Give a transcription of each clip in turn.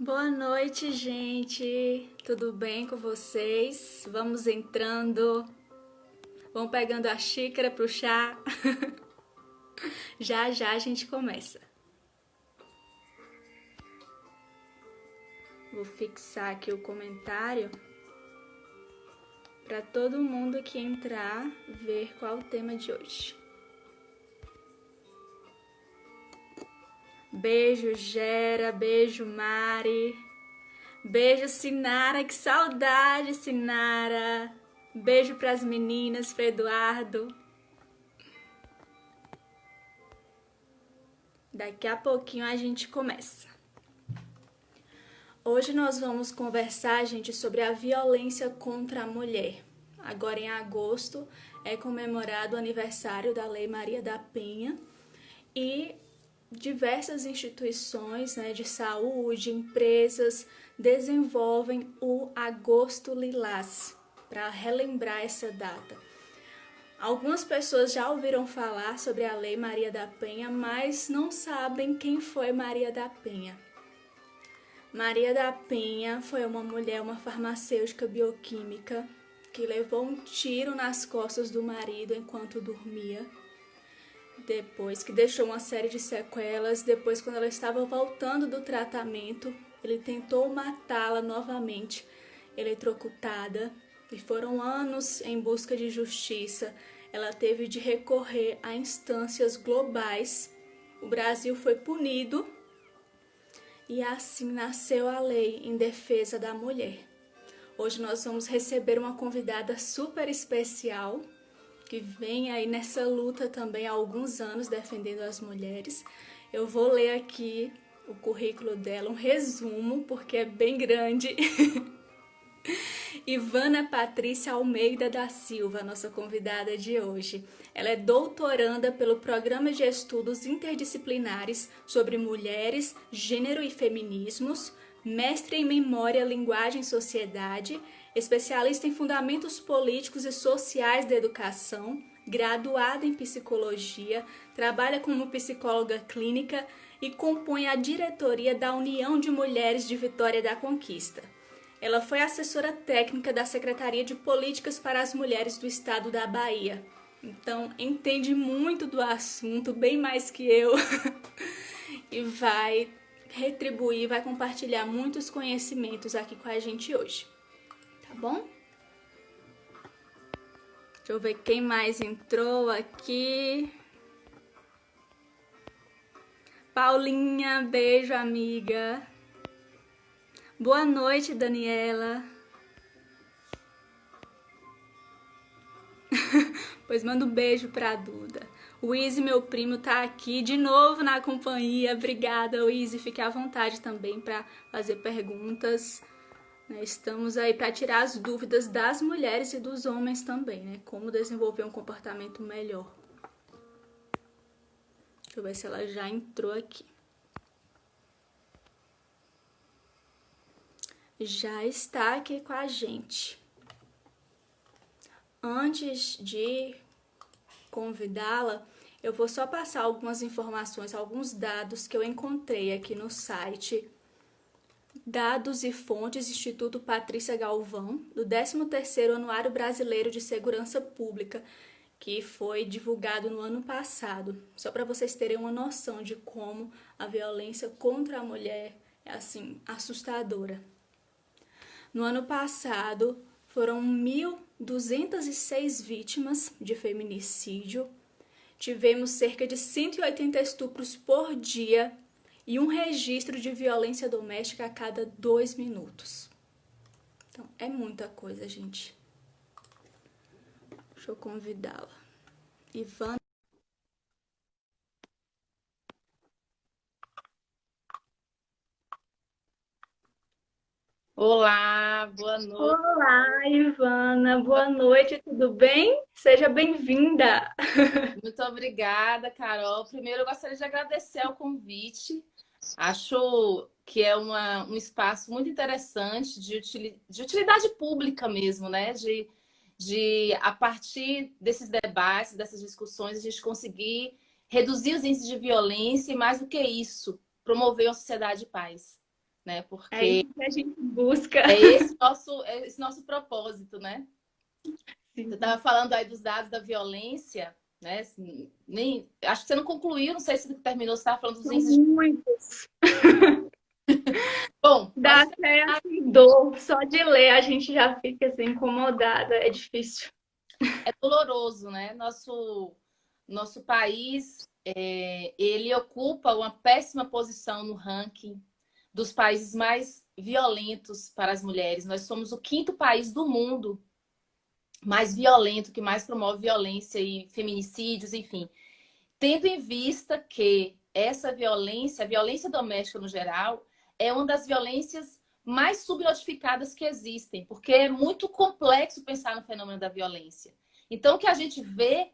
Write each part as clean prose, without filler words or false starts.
Boa noite, gente. Tudo bem com vocês? Vamos entrando. Vão pegando a xícara pro chá. Já já a gente começa. Vou fixar aqui o comentário para todo mundo que entrar ver qual o tema de hoje. Beijo, Gera. Beijo, Mari. Beijo, Sinara. Que saudade, Sinara. Beijo para as meninas, para Eduardo. Daqui a pouquinho a gente começa. Hoje nós vamos conversar, gente, sobre a violência contra a mulher. Agora em agosto é comemorado o aniversário da Lei Maria da Penha e diversas instituições, de saúde, empresas desenvolvem o Agosto Lilás para relembrar essa data. Algumas pessoas já ouviram falar sobre a Lei Maria da Penha, mas não sabem quem foi Maria da Penha. Maria da Penha foi uma mulher, uma farmacêutica bioquímica, que levou um tiro nas costas do marido enquanto dormia. Depois que deixou uma série de sequelas, depois quando ela estava voltando do tratamento, ele tentou matá-la novamente, eletrocutada, e foram anos em busca de justiça. Ela teve de recorrer a instâncias globais. O Brasil foi punido e assim nasceu a lei em defesa da mulher. Hoje nós vamos receber uma convidada super especial, que vem aí nessa luta também há alguns anos defendendo as mulheres. Eu vou ler aqui o currículo dela, um resumo, porque é bem grande. Ivana Patrícia Almeida da Silva, nossa convidada de hoje. Ela é doutoranda pelo Programa de Estudos Interdisciplinares sobre Mulheres, Gênero e Feminismos, mestre em Memória, Linguagem e Sociedade, especialista em Fundamentos Políticos e Sociais da Educação, graduada em Psicologia, trabalha como psicóloga clínica e compõe a diretoria da União de Mulheres de Vitória da Conquista. Ela foi assessora técnica da Secretaria de Políticas para as Mulheres do Estado da Bahia. Então, entende muito do assunto, bem mais que eu, e vai retribuir, vai compartilhar muitos conhecimentos aqui com a gente hoje. Tá bom? Deixa eu ver quem mais entrou aqui. Paulinha, beijo, amiga. Boa noite, Daniela. Pois manda um beijo pra Duda. O Izzy, meu primo, tá aqui de novo na companhia. Obrigada, Izzy. Fique à vontade também para fazer perguntas. Estamos aí para tirar as dúvidas das mulheres e dos homens também, né? Como desenvolver um comportamento melhor. Deixa eu ver se ela já entrou aqui. Já está aqui com a gente. Antes de convidá-la, eu vou só passar algumas informações, alguns dados que eu encontrei aqui no site Dados e Fontes Instituto Patrícia Galvão, do 13º Anuário Brasileiro de Segurança Pública, que foi divulgado no ano passado. Só para vocês terem uma noção de como a violência contra a mulher é, assim, assustadora. No ano passado, foram 1.206 vítimas de feminicídio. Tivemos cerca de 180 estupros por dia e um registro de violência doméstica a cada 2 minutos. Então, é muita coisa, gente. Deixa eu convidá-la. Ivana. Olá, boa noite. Olá, Ivana. Boa noite, tudo bem? Seja bem-vinda. Muito obrigada, Carol. Primeiro, eu gostaria de agradecer o convite. Acho que é um espaço muito interessante de utilidade pública mesmo, né? A partir desses debates, dessas discussões, a gente conseguir reduzir os índices de violência e, mais do que isso, promover uma sociedade de paz. né? É Porque isso que a gente busca. é esse nosso propósito, né? Você Sim. estava falando aí dos dados da violência, né? Assim, acho que você não concluiu, não sei se terminou, você estava falando dos São índices. muitos. Bom, Dá pode até terminar. assim, dor. Só de ler a gente já fica assim, incomodada. É difícil. É doloroso, né? Nosso país, ele ocupa uma péssima posição no ranking dos países mais violentos para as mulheres. Nós somos o quinto país do mundo mais violento, que mais promove violência e feminicídios, enfim. Tendo em vista que essa violência, a violência doméstica no geral, é uma das violências mais subnotificadas que existem, porque é muito complexo pensar no fenômeno da violência. Então, o que a gente vê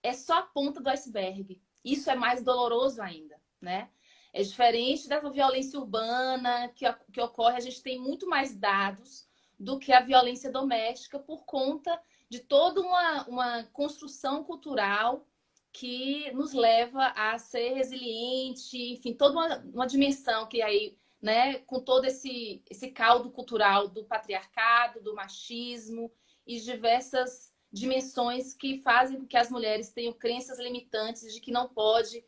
é só a ponta do iceberg. Isso é mais doloroso ainda, né? É diferente dessa violência urbana que ocorre, a gente tem muito mais dados do que a violência doméstica por conta de toda uma construção cultural que nos leva a ser resiliente, enfim, toda uma dimensão que aí, né, com todo esse caldo cultural do patriarcado, do machismo e diversas dimensões que fazem com que as mulheres tenham crenças limitantes de que não pode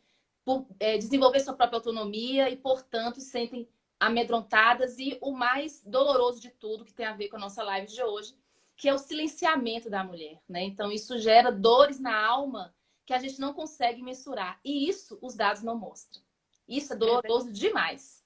desenvolver sua própria autonomia e, portanto, se sentem amedrontadas. E o mais doloroso de tudo, que tem a ver com a nossa live de hoje, que é o silenciamento da mulher, né? Então, isso gera dores na alma que a gente não consegue mensurar. E isso os dados não mostram. Isso é doloroso demais.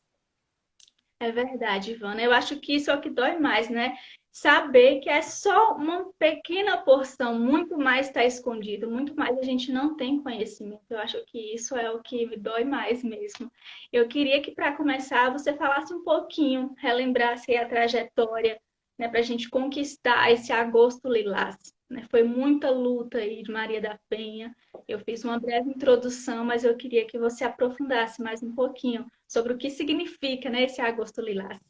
É verdade, Ivana. Eu acho que isso é o que dói mais, né? Saber que é só uma pequena porção, muito mais está escondido, muito mais a gente não tem conhecimento. Eu acho que isso é o que me dói mais mesmo. Eu queria que, para começar, você falasse um pouquinho, relembrasse aí a trajetória, né, para a gente conquistar esse agosto lilás, né? Foi muita luta aí de Maria da Penha. Eu fiz uma breve introdução, mas eu queria que você aprofundasse mais um pouquinho sobre o que significa, né, esse agosto lilás.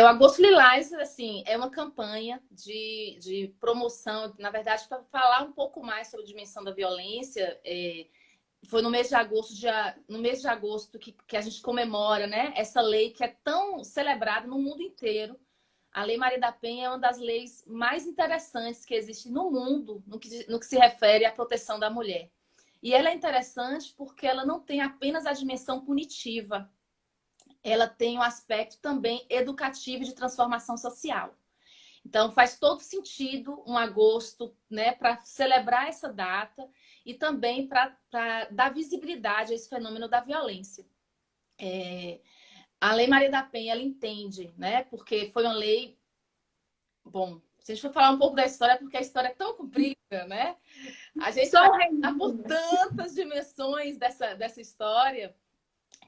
O Agosto Lilás, assim, é uma campanha de promoção, na verdade, para falar um pouco mais sobre a dimensão da violência. Foi no mês de agosto, no mês de agosto que a gente comemora, né, essa lei que é tão celebrada no mundo inteiro. A Lei Maria da Penha é uma das leis mais interessantes que existe no mundo no que se refere à proteção da mulher. E ela é interessante porque ela não tem apenas a dimensão punitiva, ela tem um aspecto também educativo e de transformação social. Então, faz todo sentido um agosto, né, para celebrar essa data e também para dar visibilidade a esse fenômeno da violência. A Lei Maria da Penha, ela entende, né, porque foi uma lei. Bom, se a gente for falar um pouco da história, porque a história é tão comprida, né? A gente vai Só um passar por resumo. tantas dimensões dessa história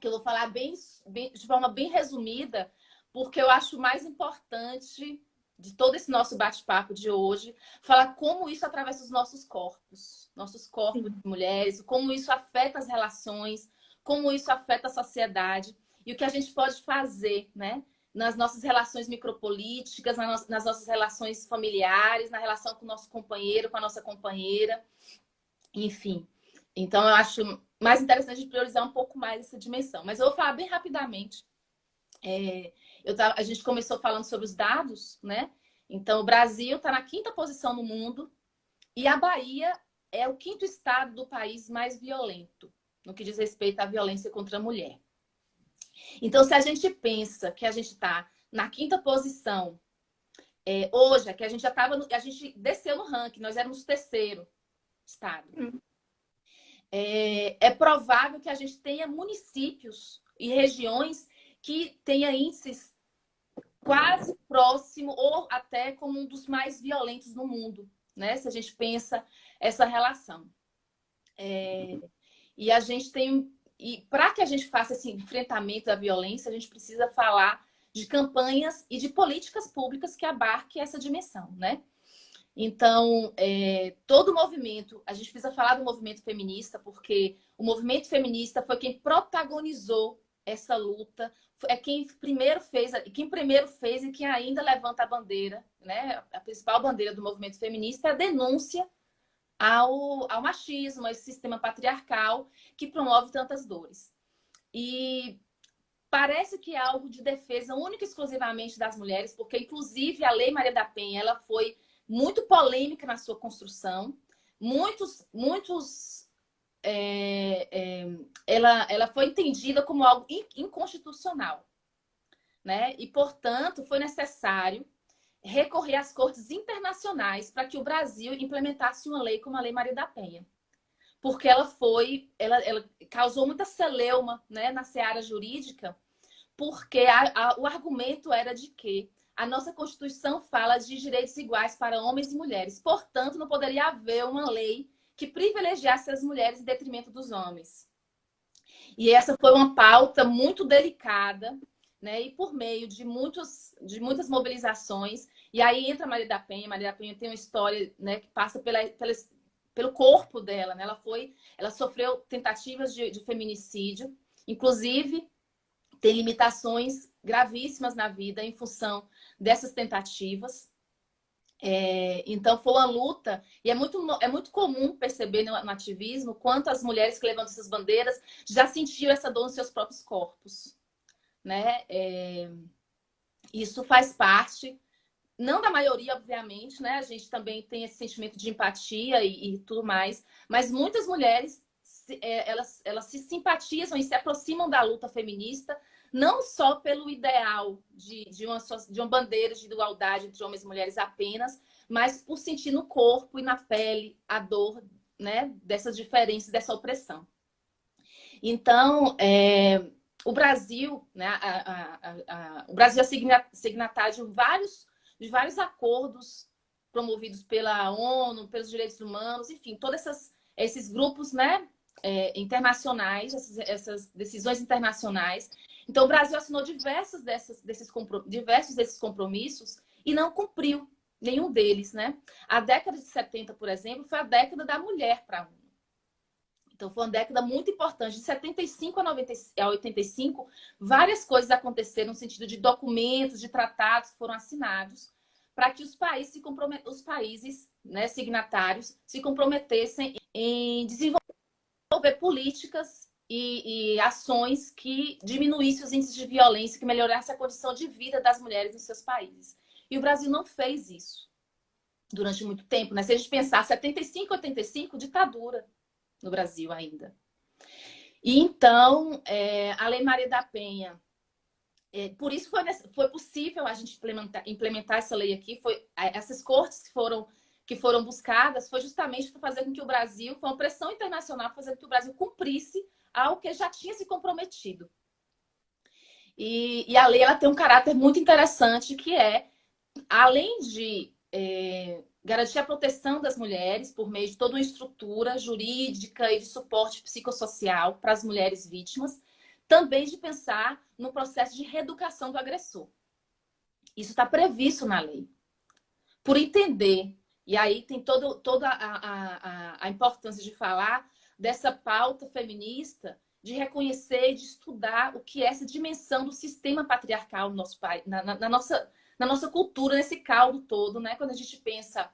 que eu vou falar de forma bem resumida, porque eu acho mais importante de todo esse nosso bate-papo de hoje, falar como isso atravessa os nossos corpos Sim. de mulheres, como isso afeta as relações, como isso afeta a sociedade e o que a gente pode fazer, né? Nas nossas relações micropolíticas, nas nossas relações familiares, na relação com o nosso companheiro, com a nossa companheira, enfim. Então, eu acho mais interessante de priorizar um pouco mais essa dimensão. Mas eu vou falar bem rapidamente. A gente começou falando sobre os dados, né? Então, o Brasil está na quinta posição no mundo e a Bahia é o quinto estado do país mais violento no que diz respeito à violência contra a mulher. Então, se a gente pensa que a gente está na quinta posição hoje, é que a gente já estava, a gente desceu no ranking, nós éramos o terceiro estado. É provável que a gente tenha municípios e regiões que tenha índices quase próximo ou até como um dos mais violentos no mundo, né? Se a gente pensa essa relação. E a gente tem... E para que a gente faça esse enfrentamento da violência, a gente precisa falar de campanhas e de políticas públicas que abarquem essa dimensão, né? Então, todo o movimento, a gente precisa falar do movimento feminista, porque o movimento feminista foi quem protagonizou essa luta, é quem primeiro fez e quem ainda levanta a bandeira, né? A principal bandeira do movimento feminista é a denúncia ao machismo, a esse sistema patriarcal que promove tantas dores. E Parece que é algo de defesa única e exclusivamente das mulheres, porque, inclusive, a Lei Maria da Penha ela foi muito polêmica na sua construção. Ela foi entendida como algo inconstitucional, né? E, portanto, foi necessário recorrer às cortes internacionais para que o Brasil implementasse uma lei como a Lei Maria da Penha. Porque ela causou muita celeuma, né, na seara jurídica, porque o argumento era de que a nossa Constituição fala de direitos iguais para homens e mulheres. Portanto, não poderia haver uma lei que privilegiasse as mulheres em detrimento dos homens. E essa foi uma pauta muito delicada, né? E por meio de muitas mobilizações. E aí entra a Maria da Penha. Maria da Penha tem uma história, né, que passa pelo corpo dela, né? Ela sofreu tentativas de feminicídio, inclusive tem limitações gravíssimas na vida em função dessas tentativas. Então foi uma luta, e é muito comum perceber no ativismo quanto as mulheres que levantam essas bandeiras já sentiam essa dor nos seus próprios corpos, né? Isso faz parte, não da maioria, obviamente, né? A gente também tem esse sentimento de empatia e tudo mais, mas muitas mulheres elas se simpatizam e se aproximam da luta feminista, não só pelo ideal de uma bandeira de igualdade entre homens e mulheres apenas, mas por sentir no corpo e na pele a dor, né, dessas diferenças, dessa opressão. Então, o Brasil, né, o Brasil é signatário de vários acordos promovidos pela ONU, pelos direitos humanos, enfim, todos esses grupos, né, internacionais, essas decisões internacionais. Então, o Brasil assinou diversos desses compromissos e não cumpriu nenhum deles, né? A década de 70, por exemplo, foi a década da mulher para a ONU. Então, foi uma década muito importante. De 75 a 85, várias coisas aconteceram no sentido de documentos, de tratados que foram assinados para que os países, né, signatários se comprometessem em desenvolver políticas e ações que diminuíssem os índices de violência, que melhorassem a condição de vida das mulheres em seus países. E o Brasil não fez isso durante muito tempo, né? Se a gente pensar 75, 85, ditadura no Brasil ainda. E então, a Lei Maria da Penha, por isso foi possível a gente implementar essa lei aqui, essas cortes que foram buscadas, foi justamente para fazer com que o Brasil, foi uma pressão internacional para fazer com que o Brasil cumprisse ao que já tinha se comprometido. E a lei ela tem um caráter muito interessante, que além de garantir a proteção das mulheres por meio de toda uma estrutura jurídica e de suporte psicossocial para as mulheres vítimas, também de pensar no processo de reeducação do agressor. Isso está previsto na lei. Por entender, e aí tem toda a importância de falar dessa pauta feminista, de reconhecer e de estudar o que é essa dimensão do sistema patriarcal no nosso país, na nossa cultura, nesse caldo todo, né? Quando a gente pensa,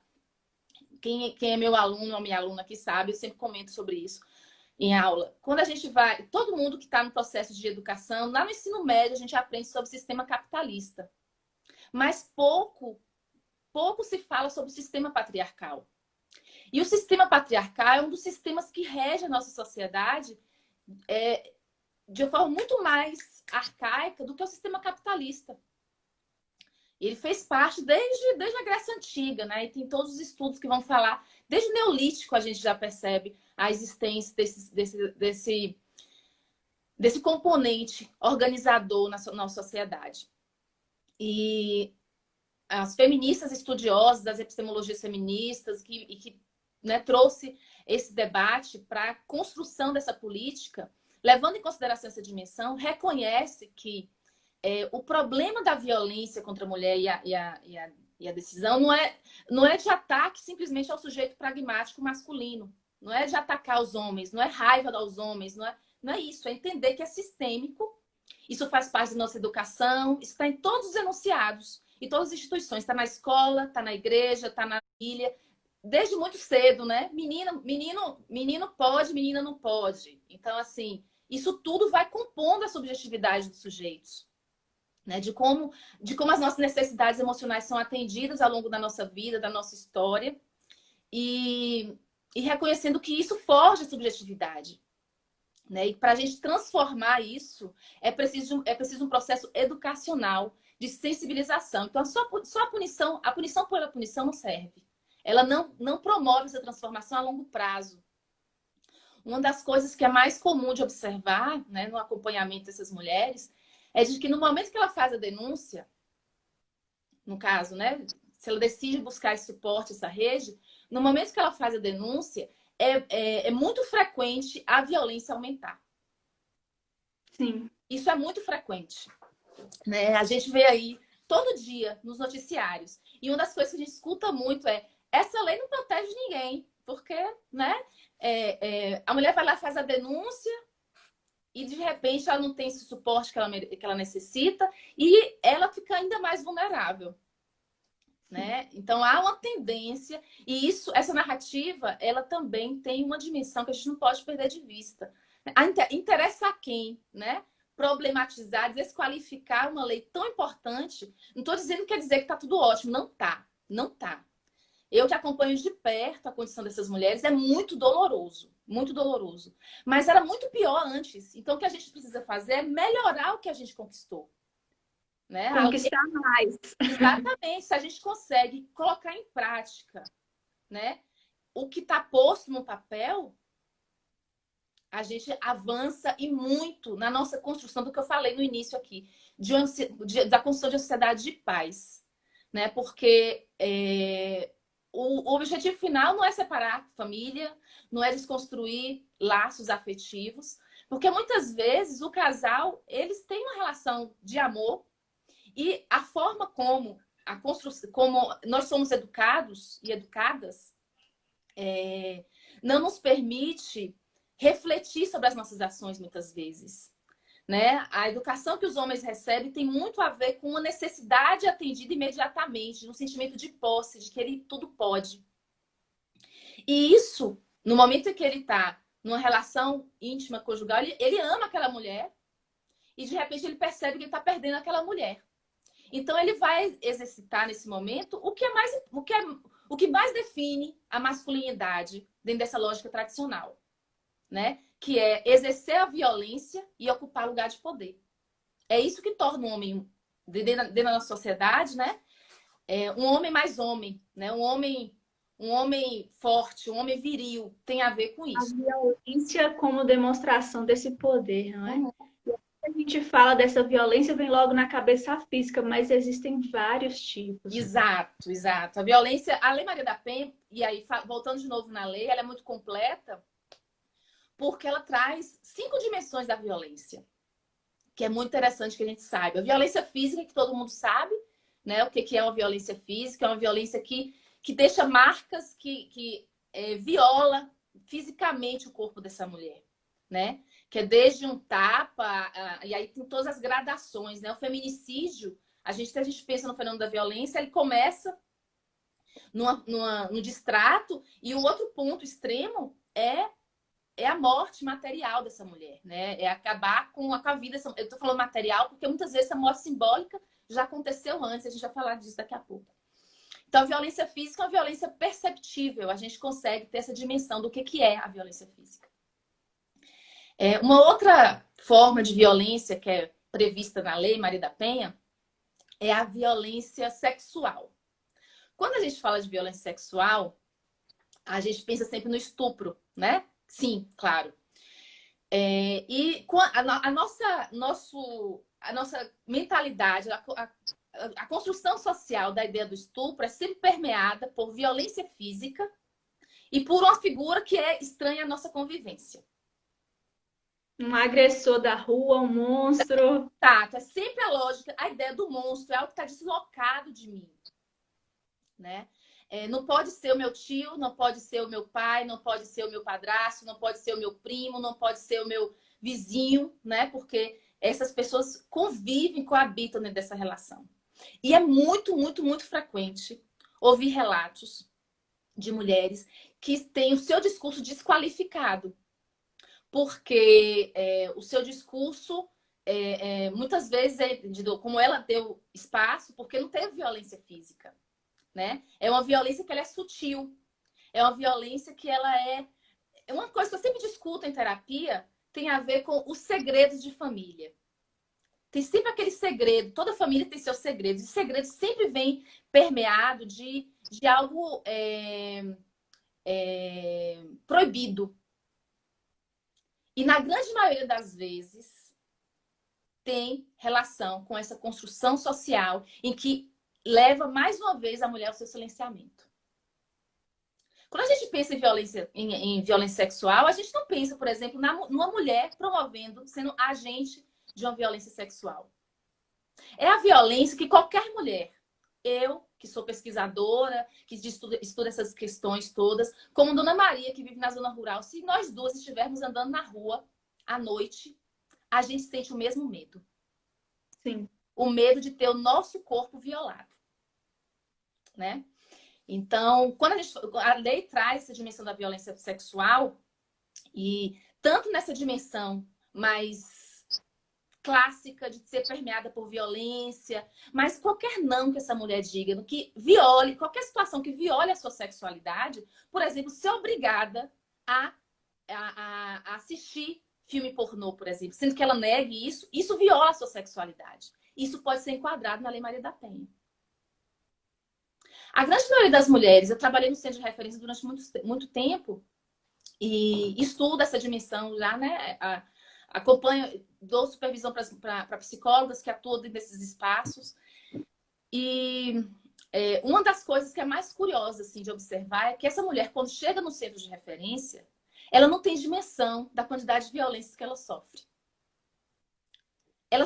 quem é meu aluno ou minha aluna que sabe, eu sempre comento sobre isso em aula. Quando a gente vai, todo mundo que está no processo de educação, lá no ensino médio a gente aprende sobre o sistema capitalista. Mas pouco se fala sobre o sistema patriarcal. E o sistema patriarcal é um dos sistemas que rege a nossa sociedade de uma forma muito mais arcaica do que o sistema capitalista. Ele fez parte desde a Grécia Antiga, né? E tem todos os estudos que vão falar. Desde o Neolítico a gente já percebe a existência desse componente organizador na nossa sociedade. E as feministas estudiosas das epistemologias feministas que né, trouxe esse debate para a construção dessa política, levando em consideração essa dimensão, reconhece que o problema da violência contra a mulher e a decisão não é de ataque simplesmente ao sujeito pragmático masculino, não é de atacar os homens, não é raiva aos homens, não é isso, é entender que é sistêmico, isso faz parte da nossa educação, isso está em todos os enunciados, em todas as instituições, está na escola, está na igreja, está na família, desde muito cedo, né? Menino pode, menina não pode. Então, assim, Isso tudo vai compondo a subjetividade dos sujeitos, né? De como as nossas necessidades emocionais são atendidas ao longo da nossa vida, da nossa história, e, e reconhecendo que isso forja a subjetividade. Né? E para a gente transformar isso, é preciso um processo educacional de sensibilização. Então, só a punição pela punição não serve. Ela não promove essa transformação a longo prazo. Uma das coisas que é mais comum de observar, né, no acompanhamento dessas mulheres é de que no momento que ela faz a denúncia, no caso, né, se ela decide buscar esse suporte, essa rede, no momento que ela faz a denúncia, é muito frequente a violência aumentar. Sim. Isso é muito frequente, né? A gente vê aí todo dia nos noticiários. E uma das coisas que a gente escuta muito é: essa lei não protege ninguém, porque, né? A mulher vai lá, faz a denúncia e de repente ela não tem esse suporte que ela necessita e ela fica ainda mais vulnerável. Né? Então há uma tendência, e essa narrativa, ela também tem uma dimensão que a gente não pode perder de vista. Interessa a quem, né? Problematizar, desqualificar uma lei tão importante. Não estou dizendo que quer dizer que está tudo ótimo, não tá, não tá. Eu que acompanho de perto a condição dessas mulheres, é muito doloroso, muito doloroso. Mas era muito pior antes. Então o que a gente precisa fazer é melhorar o que a gente conquistou. Né? Conquistar mais. Exatamente. Se a gente consegue colocar em prática, né, o que está posto no papel, a gente avança e muito na nossa construção do que eu falei no início aqui, da construção de uma sociedade de paz. Né? Porque o objetivo final não é separar família, não é desconstruir laços afetivos, porque muitas vezes o casal, eles têm uma relação de amor. E a forma como nós somos educados e educadas não nos permite refletir sobre as nossas ações muitas vezes. Né? A educação que os homens recebem tem muito a ver com uma necessidade atendida imediatamente, um sentimento de posse, de que ele tudo pode. E isso, no momento em que ele está numa relação íntima, conjugal, ele ama aquela mulher e de repente ele percebe que ele está perdendo aquela mulher. Então, ele vai exercitar nesse momento o que mais define a masculinidade dentro dessa lógica tradicional, né? Que é exercer a violência e ocupar lugar de poder. É isso que torna um homem, dentro da nossa sociedade, né? Um homem mais homem, né? Um homem forte, um homem viril, tem a ver com isso. A violência como demonstração desse poder, não é? Quando a gente fala dessa violência, vem logo na cabeça a física, mas existem vários tipos. Exato, exato. A violência, a Lei Maria da Penha, e aí voltando de novo na lei, ela é muito completa porque ela traz 5 dimensões da violência, que é muito interessante que a gente saiba. A violência física, que todo mundo sabe, né? O que é uma violência física? É uma violência que deixa marcas, que viola fisicamente o corpo dessa mulher, né? Que é desde um tapa, e aí tem todas as gradações, né? O feminicídio, a gente pensa no fenômeno da violência, ele começa no distrato, e o outro ponto extremo é a morte material dessa mulher, né? É acabar com a vida. Eu tô falando material porque muitas vezes essa morte simbólica já aconteceu antes, a gente vai falar disso daqui a pouco. Então, a violência física é uma violência perceptível, a gente consegue ter essa dimensão do que é a violência física. Uma outra forma de violência que é prevista na Lei Maria da Penha é a violência sexual. Quando a gente fala de violência sexual, a gente pensa sempre no estupro, né? Sim, claro. E a nossa mentalidade, a construção social da ideia do estupro é sempre permeada por violência física e por uma figura que é estranha à nossa convivência. Um agressor da rua, um monstro. Exato, é sempre a lógica, a ideia do monstro, é algo que está deslocado de mim. Né? Não pode ser o meu tio, não pode ser o meu pai, não pode ser o meu padrasto, não pode ser o meu primo, não pode ser o meu vizinho, né? Porque essas pessoas convivem, coabitam dentro dessa relação. E é muito, muito, muito frequente ouvir relatos de mulheres que têm o seu discurso desqualificado porque o seu discurso, muitas vezes, como ela deu espaço, porque não teve violência física, né? É uma violência que ela é sutil, é uma violência que ela é... Uma coisa que eu sempre discuto em terapia tem a ver com os segredos de família. Tem sempre aquele segredo, toda família tem seus segredos, e segredo sempre vem permeado de algo proibido. E na grande maioria das vezes tem relação com essa construção social em que leva mais uma vez a mulher ao seu silenciamento. Quando a gente pensa em violência sexual, a gente não pensa, por exemplo, numa mulher promovendo, sendo agente de uma violência sexual. É a violência que qualquer mulher, eu, que sou pesquisadora, que estuda essas questões todas, como Dona Maria, que vive na zona rural, se nós duas estivermos andando na rua à noite, a gente sente o mesmo medo. Sim. O medo de ter o nosso corpo violado, né? Então, quando a lei traz essa dimensão da violência sexual, e tanto nessa dimensão mais clássica de ser permeada por violência, mas qualquer não que essa mulher diga, que viole, qualquer situação que viole a sua sexualidade, por exemplo, ser obrigada a assistir filme pornô, por exemplo, sendo que ela negue isso viola a sua sexualidade. Isso pode ser enquadrado na Lei Maria da Penha. A grande maioria das mulheres, eu trabalhei no centro de referência durante muito tempo e estudo essa dimensão já, né? Acompanho, dou supervisão para psicólogas que atuam dentro desses espaços. E uma das coisas que é mais curiosa assim, de observar é que essa mulher, quando chega no centro de referência, ela não tem dimensão da quantidade de violências que ela sofre. Ela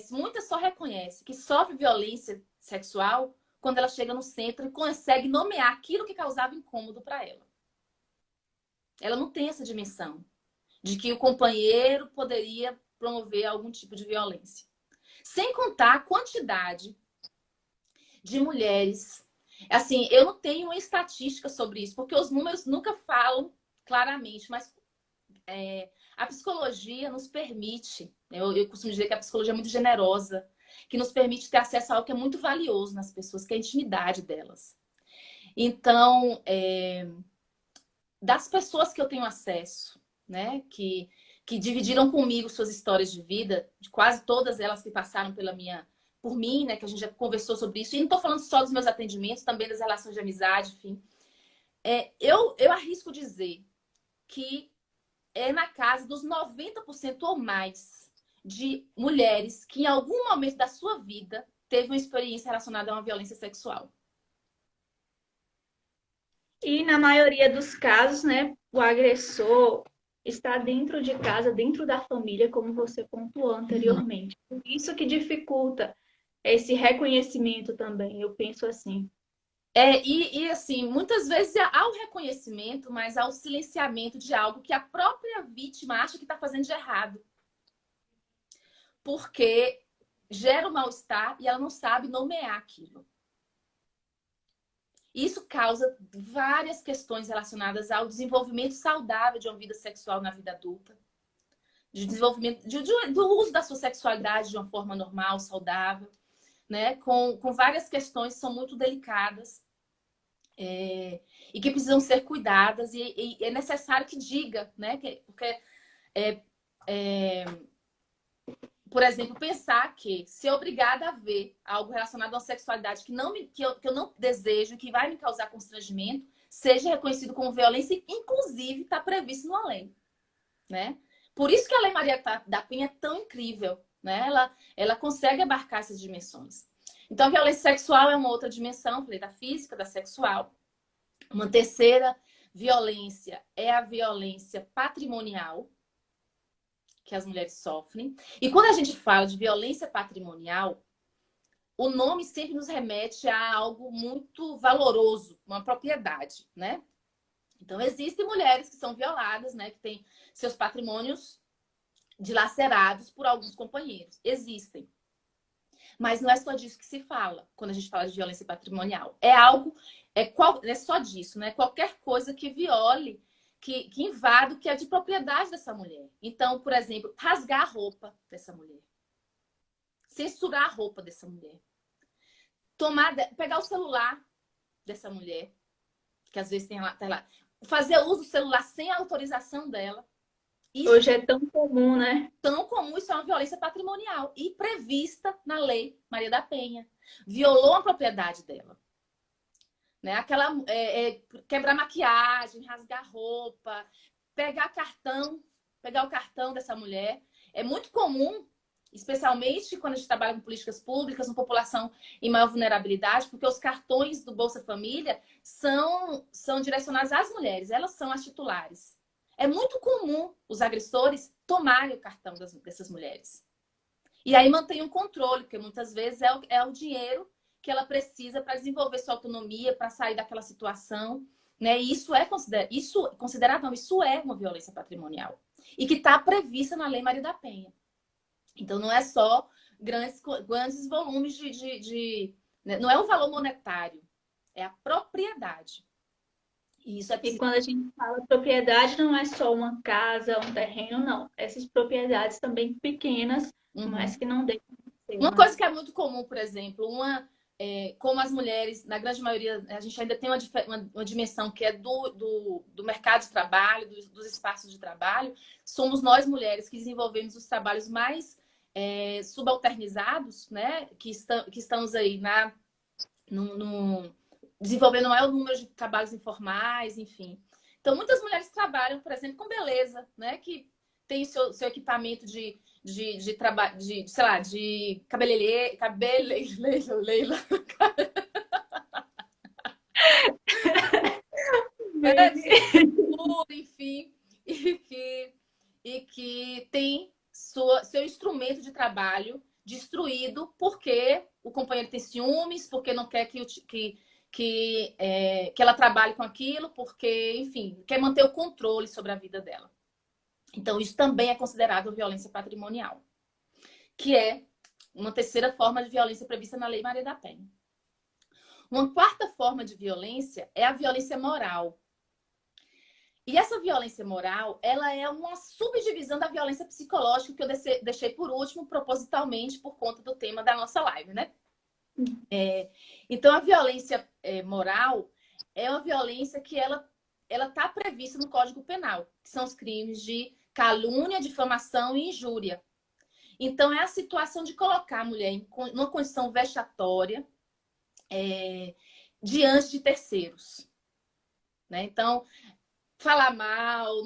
muitas só reconhece que sofre violência sexual quando ela chega no centro e consegue nomear aquilo que causava incômodo para ela. Ela não tem essa dimensão de que o companheiro poderia promover algum tipo de violência. Sem contar a quantidade de mulheres. Assim, eu não tenho uma estatística sobre isso, porque os números nunca falam claramente, mas a psicologia nos permite, eu costumo dizer que a psicologia é muito generosa, que nos permite ter acesso a algo que é muito valioso nas pessoas, que é a intimidade delas. Então, das pessoas que eu tenho acesso, né, que dividiram comigo suas histórias de vida, de quase todas elas que passaram por mim, né, que a gente já conversou sobre isso, e não estou falando só dos meus atendimentos, também das relações de amizade, enfim. Eu arrisco dizer que é na casa dos 90% ou mais de mulheres que em algum momento da sua vida teve uma experiência relacionada a uma violência sexual. E na maioria dos casos, né, o agressor está dentro de casa, dentro da família, como você pontuou anteriormente. Por isso que dificulta esse reconhecimento também, eu penso assim. Assim, muitas vezes há o reconhecimento, mas há o silenciamento de algo que a própria vítima acha que está fazendo de errado. Porque gera o mal-estar e ela não sabe nomear aquilo. Isso causa várias questões relacionadas ao desenvolvimento saudável de uma vida sexual na vida adulta. De desenvolvimento, do uso da sua sexualidade de uma forma normal, saudável, né? Com várias questões que são muito delicadas. E que precisam ser cuidadas, e é necessário que diga, né? Porque, por exemplo, pensar que ser obrigada a ver algo relacionado a uma sexualidade que eu não desejo e que vai me causar constrangimento, seja reconhecido como violência, e inclusive está previsto numa lei, né? Por isso que a Lei Maria da Penha é tão incrível, né? Ela consegue abarcar essas dimensões. Então, a violência sexual é uma outra dimensão, falei da física, da sexual. Uma terceira violência é a violência patrimonial que as mulheres sofrem. E quando a gente fala de violência patrimonial, o nome sempre nos remete a algo muito valoroso, uma propriedade, né? Então, existem mulheres que são violadas, né? Que têm seus patrimônios dilacerados por alguns companheiros. Existem. Mas não é só disso que se fala quando a gente fala de violência patrimonial. É algo, é só disso, né? Qualquer coisa que viole, que invade o que é de propriedade dessa mulher. Então, por exemplo, rasgar a roupa dessa mulher. Censurar a roupa dessa mulher. Pegar o celular dessa mulher, que às vezes tá lá. Fazer uso do celular sem a autorização dela. Isso Hoje é tão comum, né? tão comum, isso é uma violência patrimonial e prevista na Lei Maria da Penha. Violou a propriedade dela. Né? Quebrar maquiagem, rasgar roupa, pegar o cartão dessa mulher. É muito comum, especialmente quando a gente trabalha com políticas públicas, uma população em maior vulnerabilidade, porque os cartões do Bolsa Família são direcionados às mulheres, elas são as titulares. É muito comum os agressores tomarem o cartão dessas mulheres. E aí mantém um controle, porque muitas vezes é o dinheiro que ela precisa para desenvolver sua autonomia, para sair daquela situação. Né? E isso é considerado, não, isso é uma violência patrimonial. E que está prevista na Lei Maria da Penha. Então, não é só grandes volumes né? Não é o valor monetário, é a propriedade. E quando a gente fala propriedade, não é só uma casa, um terreno, não. Essas propriedades também pequenas, mas que não deixam de ser. Uma coisa que é muito comum, por exemplo, como as mulheres, na grande maioria, a gente ainda tem uma dimensão que é do mercado de trabalho, dos espaços de trabalho, somos nós mulheres que desenvolvemos os trabalhos mais subalternizados, né? Que estamos aí desenvolvendo o maior número de trabalhos informais, enfim. Então, muitas mulheres trabalham, por exemplo, com beleza, né? Que tem seu equipamento de trabalho, sei lá, de cabeleireira, enfim, e que tem seu instrumento de trabalho destruído porque o companheiro tem ciúmes, porque não quer que ela trabalhe com aquilo, porque, enfim, quer manter o controle sobre a vida dela. Então, isso também é considerado violência patrimonial, que é uma terceira forma de violência prevista na Lei Maria da Penha. Uma quarta forma de violência é a violência moral. E essa violência moral, ela é uma subdivisão da violência psicológica que eu deixei por último, propositalmente, por conta do tema da nossa live, né? Então, a violência moral é uma violência que ela está prevista no Código Penal, que são os crimes de calúnia, difamação e injúria. Então, é a situação de colocar a mulher numa condição vexatória diante de terceiros. Né? Então, falar mal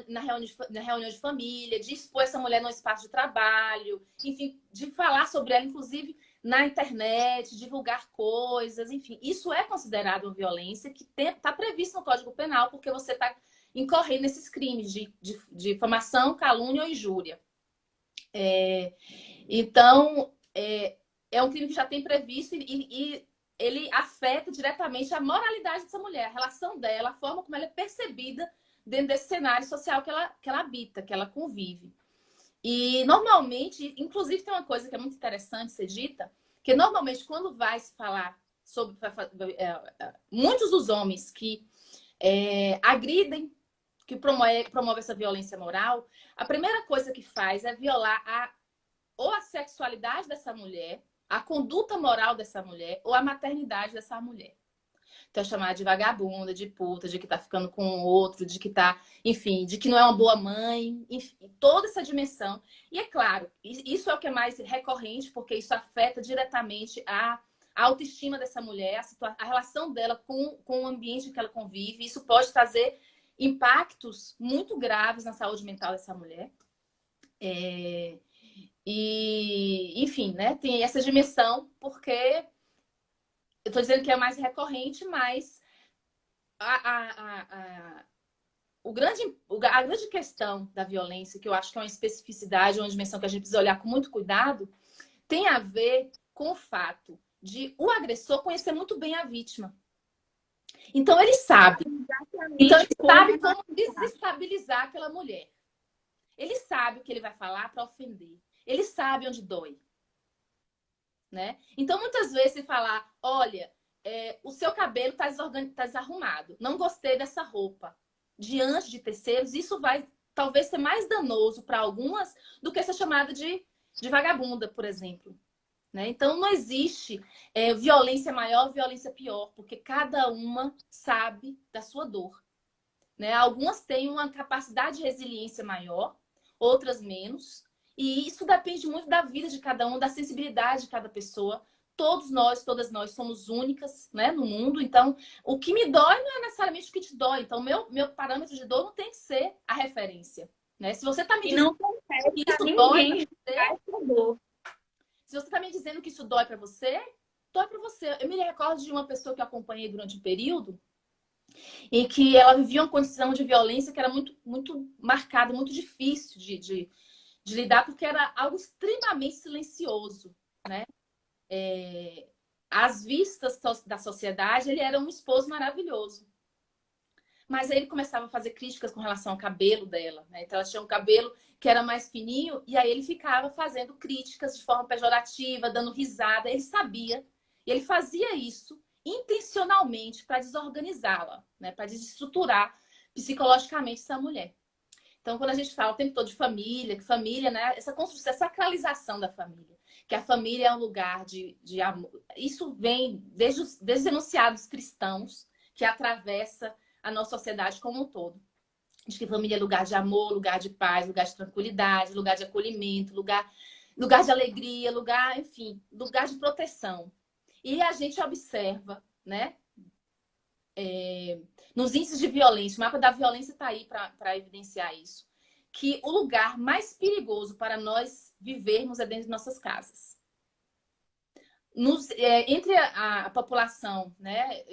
na reunião de família, de expor essa mulher no espaço de trabalho, enfim, de falar sobre ela, inclusive, na internet, divulgar coisas, enfim. Isso é considerado uma violência que está prevista no Código Penal, porque você está incorrendo nesses crimes de difamação, calúnia ou injúria. Então, é um crime que já tem previsto e ele afeta diretamente a moralidade dessa mulher, a relação dela, a forma como ela é percebida dentro desse cenário social que ela habita, que ela convive. E, normalmente, inclusive, tem uma coisa que é muito interessante ser dita, que normalmente, quando vai se falar sobre... muitos dos homens que agridem, que promove essa violência moral, a primeira coisa que faz é violar ou a sexualidade dessa mulher, a conduta moral dessa mulher ou a maternidade dessa mulher. Então, é chamada de vagabunda, de puta, de que tá ficando com o outro, de que tá, enfim, de que não é uma boa mãe, enfim, toda essa dimensão. E é claro, isso é o que é mais recorrente, porque isso afeta diretamente a autoestima dessa mulher, a relação dela com o ambiente que ela convive. Isso pode trazer impactos muito graves na saúde mental dessa mulher. E, enfim, né? Tem essa dimensão, porque eu estou dizendo que é mais recorrente, mas a grande questão da violência, que eu acho que é uma especificidade, uma dimensão que a gente precisa olhar com muito cuidado, tem a ver com o fato de o agressor conhecer muito bem a vítima. Então, ele sabe. Então, ele sabe como desestabilizar aquela mulher. Ele sabe o que ele vai falar para ofender. Ele sabe onde dói. Né? Então, muitas vezes, se falar, olha, o seu cabelo está desarrumado. Não gostei dessa roupa. diante de terceiros, isso vai talvez ser mais danoso para algumas do que ser chamada de vagabunda, por exemplo. Né? Então, não existe violência maior, violência pior, porque cada uma sabe da sua dor. Né? Algumas têm uma capacidade de resiliência maior, outras menos. E isso depende muito da vida de cada um, da sensibilidade de cada pessoa. Todos nós, todas nós somos únicas, né, no mundo. Então, o que me dói não é necessariamente o que te dói. Então, meu parâmetro de dor não tem que ser a referência. Né? Se você está me E dizendo não compete que a isso dói ninguém pra julgar essa dor. se você está me dizendo que isso dói para você, dói para você. Eu me recordo de uma pessoa que eu acompanhei durante um período em que ela vivia uma condição de violência que era muito, muito marcada, muito difícil de lidar, porque era algo extremamente silencioso, né? Às vistas da sociedade, ele era um esposo maravilhoso. Mas aí ele começava a fazer críticas com relação ao cabelo dela, né? Então ela tinha um cabelo que era mais fininho, e aí ele ficava fazendo críticas de forma pejorativa, dando risada. Ele sabia, e ele fazia isso intencionalmente para desorganizá-la, né? Para desestruturar psicologicamente essa mulher. Então, quando a gente fala o tempo todo de família, que família, né? Essa construção, essa sacralização da família, que a família é um lugar de amor. Isso vem desde os enunciados cristãos, que atravessa a nossa sociedade como um todo. De que família é lugar de amor, lugar de paz, lugar de tranquilidade, lugar de acolhimento, lugar de alegria, lugar, enfim, lugar de proteção. E a gente observa, né? Nos índices de violência, o mapa da violência está aí para evidenciar isso, que o lugar mais perigoso para nós vivermos é dentro de nossas casas. Entre a população, né?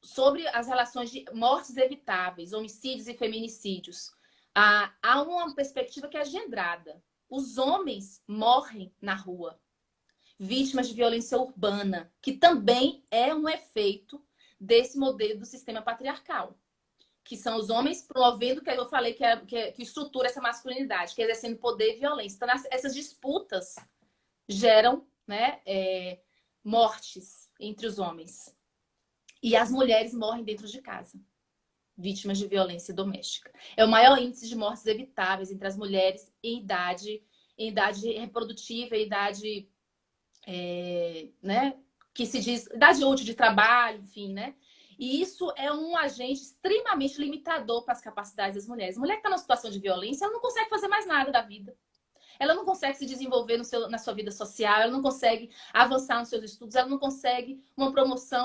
Sobre as relações de mortes evitáveis, homicídios e feminicídios, há uma perspectiva que é gendrada. Os homens morrem na rua, vítimas de violência urbana, que também é um efeito desse modelo do sistema patriarcal, que são os homens promovendo, que eu falei que estrutura essa masculinidade, que é exercendo poder e violência. Então, essas disputas geram, né, mortes entre os homens. E as mulheres morrem dentro de casa, vítimas de violência doméstica. É o maior índice de mortes evitáveis entre as mulheres em idade reprodutiva, idade, né, que se diz idade útil de trabalho, enfim, né? E isso é um agente extremamente limitador para as capacidades das mulheres. A mulher que está numa situação de violência, ela não consegue fazer mais nada da vida. Ela não consegue se desenvolver na sua vida social, ela não consegue avançar nos seus estudos, ela não consegue uma promoção,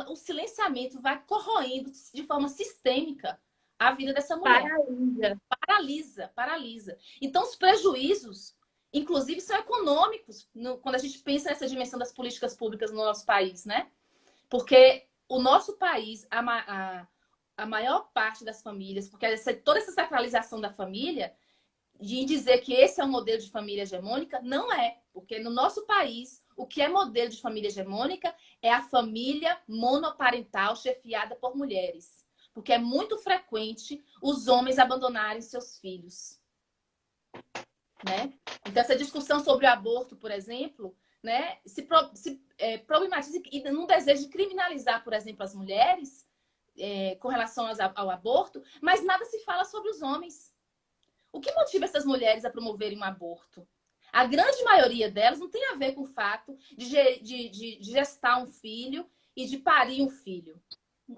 o silenciamento vai corroendo de forma sistêmica a vida dessa mulher. Paralisa. Então, os prejuízos, inclusive, são econômicos quando a gente pensa nessa dimensão das políticas públicas no nosso país, né? Porque o nosso país, a maior parte das famílias, porque toda essa sacralização da família, de dizer que esse é um modelo de família hegemônica, não é. Porque no nosso país, o que é modelo de família hegemônica é a família monoparental chefiada por mulheres. Porque é muito frequente os homens abandonarem seus filhos. Né? Então, essa discussão sobre o aborto, por exemplo, né, se problematiza e num desejo de criminalizar, por exemplo, as mulheres com relação ao aborto, mas nada se fala sobre os homens. O que motiva essas mulheres a promoverem um aborto? A grande maioria delas não tem a ver com o fato de gestar um filho e de parir um filho.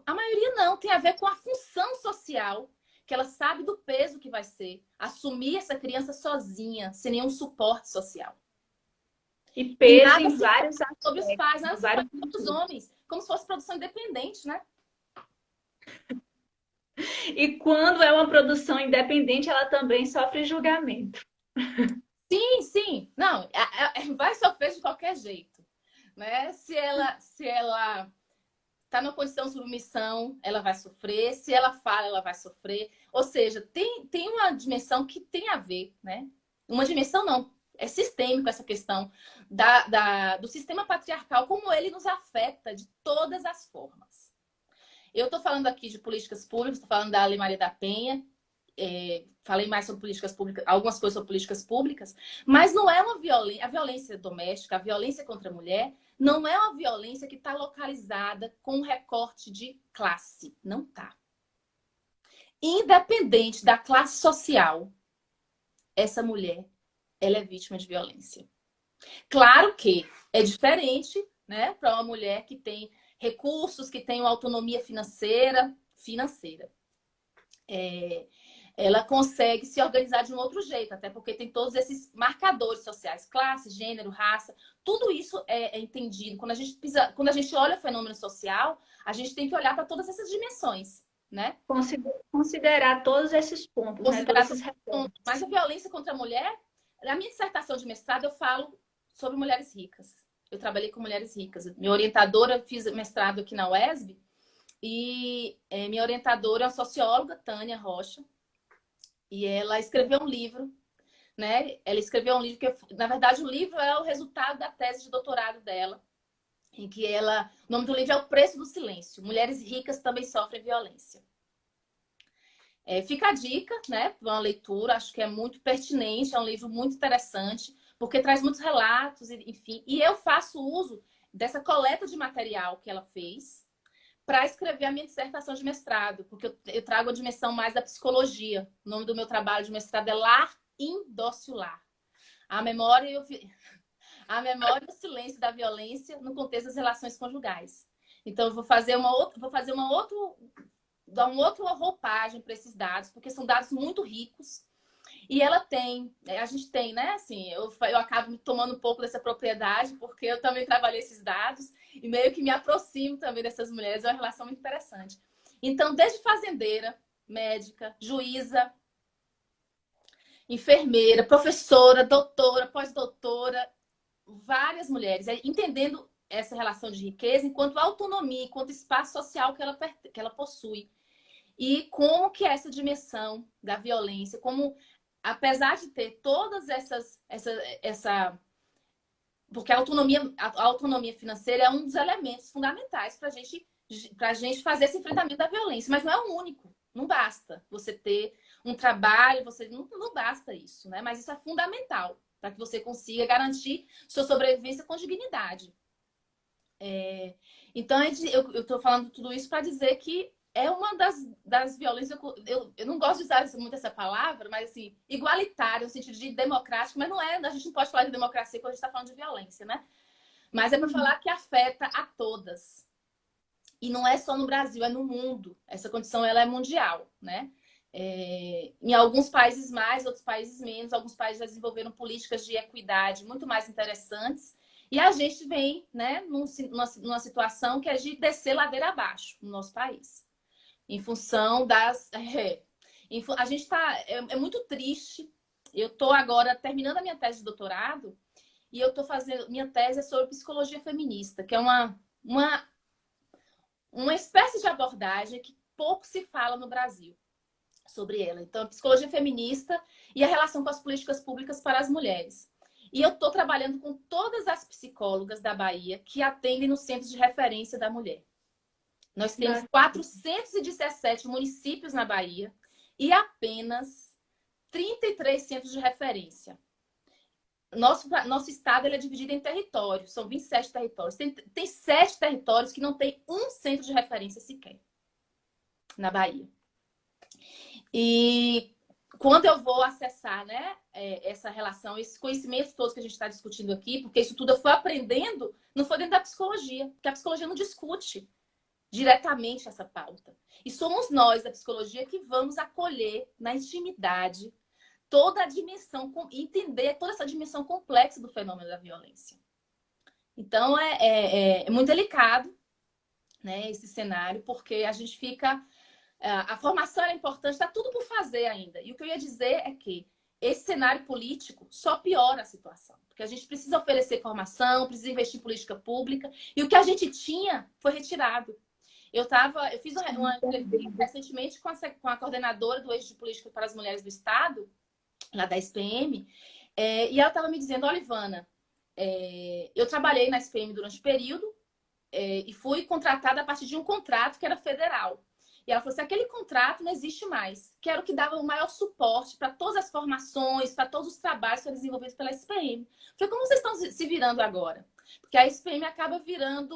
A maioria não, tem a ver com a função social, que ela sabe do peso que vai ser assumir essa criança sozinha, sem nenhum suporte social. E peso nada em vários aspectos. Sobre os pais, nada se fala sobre os homens, como se fosse produção independente, né? E quando é uma produção independente, ela também sofre julgamento. Sim. Não, vai sofrer de qualquer jeito. Né? Se ela está numa condição de submissão, ela vai sofrer. Se ela fala, ela vai sofrer. Ou seja, tem uma dimensão que tem a ver, né? Uma dimensão não, é sistêmico essa questão do sistema patriarcal, como ele nos afeta de todas as formas. Eu estou falando aqui de políticas públicas, estou falando da Lei Maria da Penha, falei mais sobre políticas públicas, algumas coisas sobre políticas públicas, mas não é uma violência, a violência doméstica, a violência contra a mulher, não é uma violência que está localizada com um recorte de classe. Não está. independente da classe social, essa mulher, ela é vítima de violência. Claro que é diferente, né, para uma mulher que tem recursos, que tem uma autonomia financeira. Ela consegue se organizar de um outro jeito, até porque tem todos esses marcadores sociais, classe, gênero, raça, tudo isso é entendido. Quando a gente olha o fenômeno social, a gente tem que olhar para todas essas dimensões, né? Considerar todos esses pontos, né? Todos Considerar esses pontos. Mas a violência contra a mulher, na minha dissertação de mestrado, eu falo sobre mulheres ricas. Eu trabalhei com mulheres ricas. Minha orientadora, eu fiz mestrado aqui na UESB, e minha orientadora é a socióloga Tânia Rocha, e ela escreveu um livro, né? Ela escreveu um livro que, na verdade, o livro é o resultado da tese de doutorado dela, em que ela, o nome do livro é O Preço do Silêncio. Mulheres ricas também sofrem violência. Fica a dica, né, para uma leitura, acho que é muito pertinente, é um livro muito interessante, porque traz muitos relatos, enfim. E eu faço uso dessa coleta de material que ela fez para escrever a minha dissertação de mestrado, porque eu trago a dimensão mais da psicologia. O nome do meu trabalho de mestrado é Lar Indócil-Lar. A memória e o silêncio da violência no contexto das relações conjugais. Então, eu vou fazer dar uma outra roupagem para esses dados, porque são dados muito ricos. E a gente tem, né? Assim, eu acabo me tomando um pouco dessa propriedade, porque eu também trabalhei esses dados e meio que me aproximo também dessas mulheres. É uma relação muito interessante. Então, desde fazendeira, médica, juíza, enfermeira, professora, doutora, pós-doutora, várias mulheres, entendendo essa relação de riqueza enquanto autonomia, enquanto espaço social que ela possui. E como que essa dimensão da violência, como apesar de ter todas porque a autonomia financeira é um dos elementos fundamentais para a gente fazer esse enfrentamento da violência, mas não é o único. Não basta você ter um trabalho, não basta isso, né? Mas isso é fundamental para que você consiga garantir sua sobrevivência com dignidade. Então, eu estou falando tudo isso para dizer que é uma das violências. Eu não gosto de usar muito essa palavra, mas assim, igualitária, no sentido de democrático, mas não é. A gente não pode falar de democracia quando a gente está falando de violência, né? Mas é para falar que afeta a todas. E não é só no Brasil, é no mundo. Essa condição ela é mundial, né? Em alguns países mais, outros países menos. Alguns países já desenvolveram políticas de equidade muito mais interessantes. E a gente vem, né, numa situação que é de descer ladeira abaixo no nosso país. Em função das... a gente está... É muito triste. Eu estou agora terminando a minha tese de doutorado e eu estou fazendo... Minha tese é sobre psicologia feminista, que é uma espécie de abordagem que pouco se fala no Brasil sobre ela. Então, a psicologia feminista e a relação com as políticas públicas para as mulheres. E eu estou trabalhando com todas as psicólogas da Bahia que atendem nos centros de referência da mulher. Nós temos 417 municípios na Bahia e apenas 33 centros de referência. Nosso estado ele é dividido em territórios, são 27 territórios. Tem 7 territórios que não tem um centro de referência sequer na Bahia. E quando eu vou acessar, né, essa relação, esses conhecimentos todos que a gente está discutindo aqui, porque isso tudo eu fui aprendendo, não foi dentro da psicologia, porque a psicologia não discute diretamente essa pauta. E somos nós, da psicologia, que vamos acolher na intimidade toda a dimensão, entender toda essa dimensão complexa do fenômeno da violência. Então, é muito delicado, né, esse cenário, porque a gente fica... A formação é importante, está tudo por fazer ainda. E o que eu ia dizer é que esse cenário político só piora a situação. Porque a gente precisa oferecer formação, precisa investir em política pública. E o que a gente tinha foi retirado. Eu fiz uma entrevista recentemente com a coordenadora do Eixo de Política para as Mulheres do Estado, lá da SPM, e ela estava me dizendo: olha, Ivana, eu trabalhei na SPM durante o período e fui contratada a partir de um contrato que era federal. E ela falou assim: aquele contrato não existe mais, que era o que dava o maior suporte para todas as formações, para todos os trabalhos que eram desenvolvidos pela SPM. Eu falei: como vocês estão se virando agora? Porque a SPM acaba virando...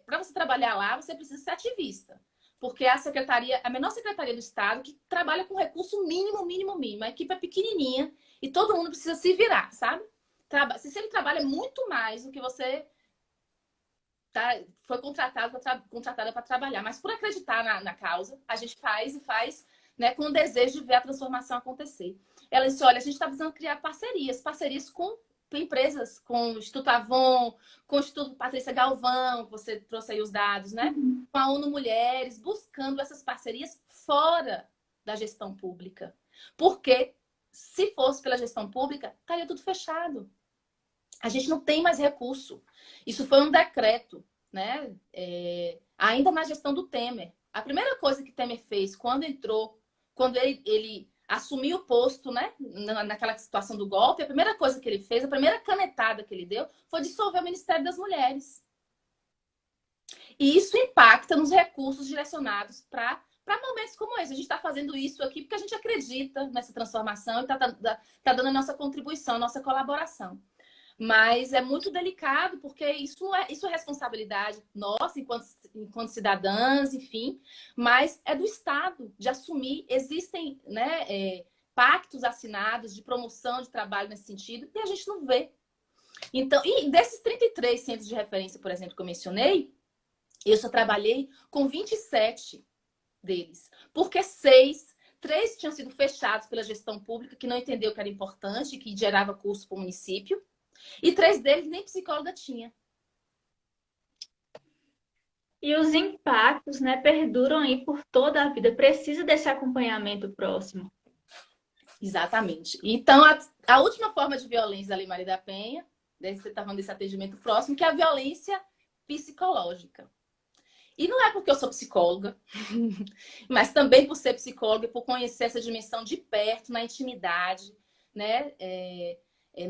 para você trabalhar lá, você precisa ser ativista. porque é a secretaria, a menor secretaria do Estado, que trabalha com recurso mínimo, mínimo, mínimo. A equipe é pequenininha e todo mundo precisa se virar, sabe? Se ele trabalha muito mais do que você foi contratada para trabalhar, mas por acreditar na causa, a gente faz e faz, né, com o desejo de ver a transformação acontecer. Ela disse, olha, a gente está precisando criar parcerias com empresas, com o Instituto Avon, com o Instituto Patrícia Galvão, que você trouxe aí os dados, né? Com a ONU Mulheres, buscando essas parcerias fora da gestão pública. Porque se fosse pela gestão pública, estaria tudo fechado. A gente não tem mais recurso. Isso foi um decreto, né? Ainda na gestão do Temer. A primeira coisa que Temer fez quando ele assumiu o posto, né? Naquela situação do golpe, a primeira coisa que ele fez, a primeira canetada que ele deu, foi dissolver o Ministério das Mulheres. E isso impacta nos recursos direcionados para momentos como esse. A gente está fazendo isso aqui porque a gente acredita nessa transformação e está dando a nossa contribuição, a nossa colaboração. Mas é muito delicado, porque isso é responsabilidade nossa, enquanto cidadãs, enfim, mas é do Estado de assumir. Existem, né, pactos assinados de promoção de trabalho nesse sentido, e a gente não vê. Então, e desses 33 centros de referência, por exemplo, que eu mencionei, eu só trabalhei com 27 deles, porque 3 tinham sido fechados pela gestão pública, que não entendeu que era importante, que gerava custo para o município. E 3 deles nem psicóloga tinha. E os impactos, né, perduram aí por toda a vida. Precisa desse acompanhamento próximo. Exatamente. Então, a última forma de violência da Lei Maria da Penha, você está falando desse atendimento próximo, que é a violência psicológica. E não é porque eu sou psicóloga, mas também por ser psicóloga e por conhecer essa dimensão de perto, na intimidade, né?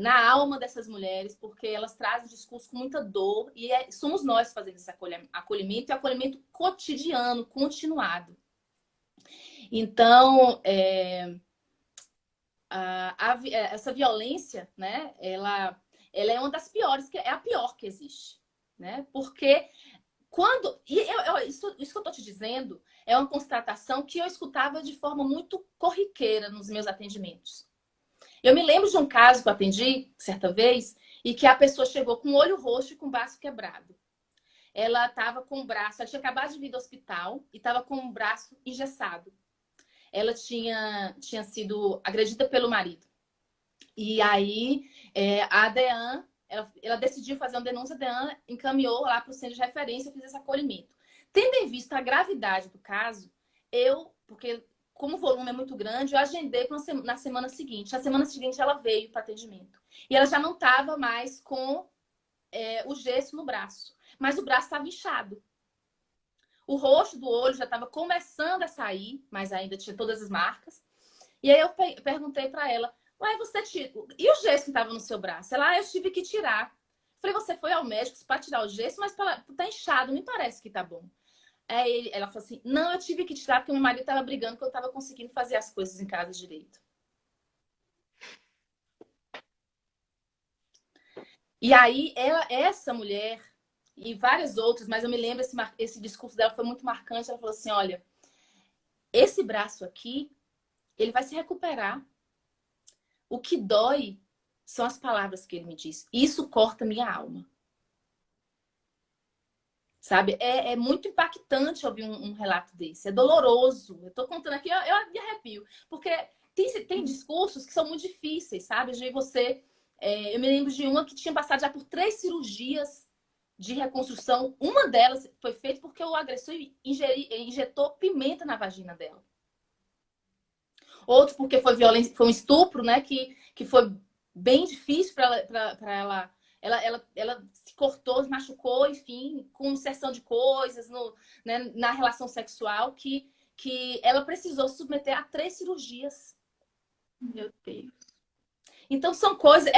Na alma dessas mulheres, porque elas trazem um discurso com muita dor e somos nós fazendo esse acolhimento e acolhimento cotidiano, continuado. Então, essa violência, né, ela é uma das piores, é a pior que existe, né? Porque isso que eu estou te dizendo é uma constatação que eu escutava de forma muito corriqueira nos meus atendimentos. Eu me lembro de um caso que eu atendi certa vez e que a pessoa chegou com o olho roxo e com o braço quebrado. Ela estava com o braço, ela tinha acabado de vir do hospital e estava com o braço engessado. Ela tinha sido agredida pelo marido. E aí a DEAN, ela decidiu fazer uma denúncia, a DEAN encaminhou lá para o centro de referência e fez esse acolhimento. Tendo em vista a gravidade do caso, porque como o volume é muito grande, eu agendei na semana seguinte. Na semana seguinte, ela veio para atendimento. E ela já não estava mais com o gesso no braço. Mas o braço estava inchado. O roxo do olho já estava começando a sair, mas ainda tinha todas as marcas. E aí eu perguntei para ela, ué, você tirou? E o gesso que estava no seu braço? Ela, eu tive que tirar. Falei, você foi ao médico para tirar o gesso, mas tá inchado, me parece que tá bom. Ela falou assim, não, eu tive que tirar porque meu marido estava brigando que eu estava conseguindo fazer as coisas em casa direito. E aí, essa mulher e várias outras, mas eu me lembro, esse discurso dela foi muito marcante. Ela falou assim, olha, esse braço aqui, ele vai se recuperar. O que dói são as palavras que ele me disse. Isso corta minha alma. Sabe? É muito impactante ouvir um relato desse. É doloroso. Eu tô contando aqui, eu me arrepio. Porque tem discursos que são muito difíceis, sabe? De você... eu me lembro de uma que tinha passado já por 3 cirurgias de reconstrução. Uma delas foi feita porque o agressor injetou pimenta na vagina dela. Outro porque foi violência, foi um estupro, né? Que foi bem difícil para ela. Ela se cortou, se machucou, enfim, com inserção de coisas né, na relação sexual, que ela precisou se submeter a 3 cirurgias. Meu Deus. Então são coisas.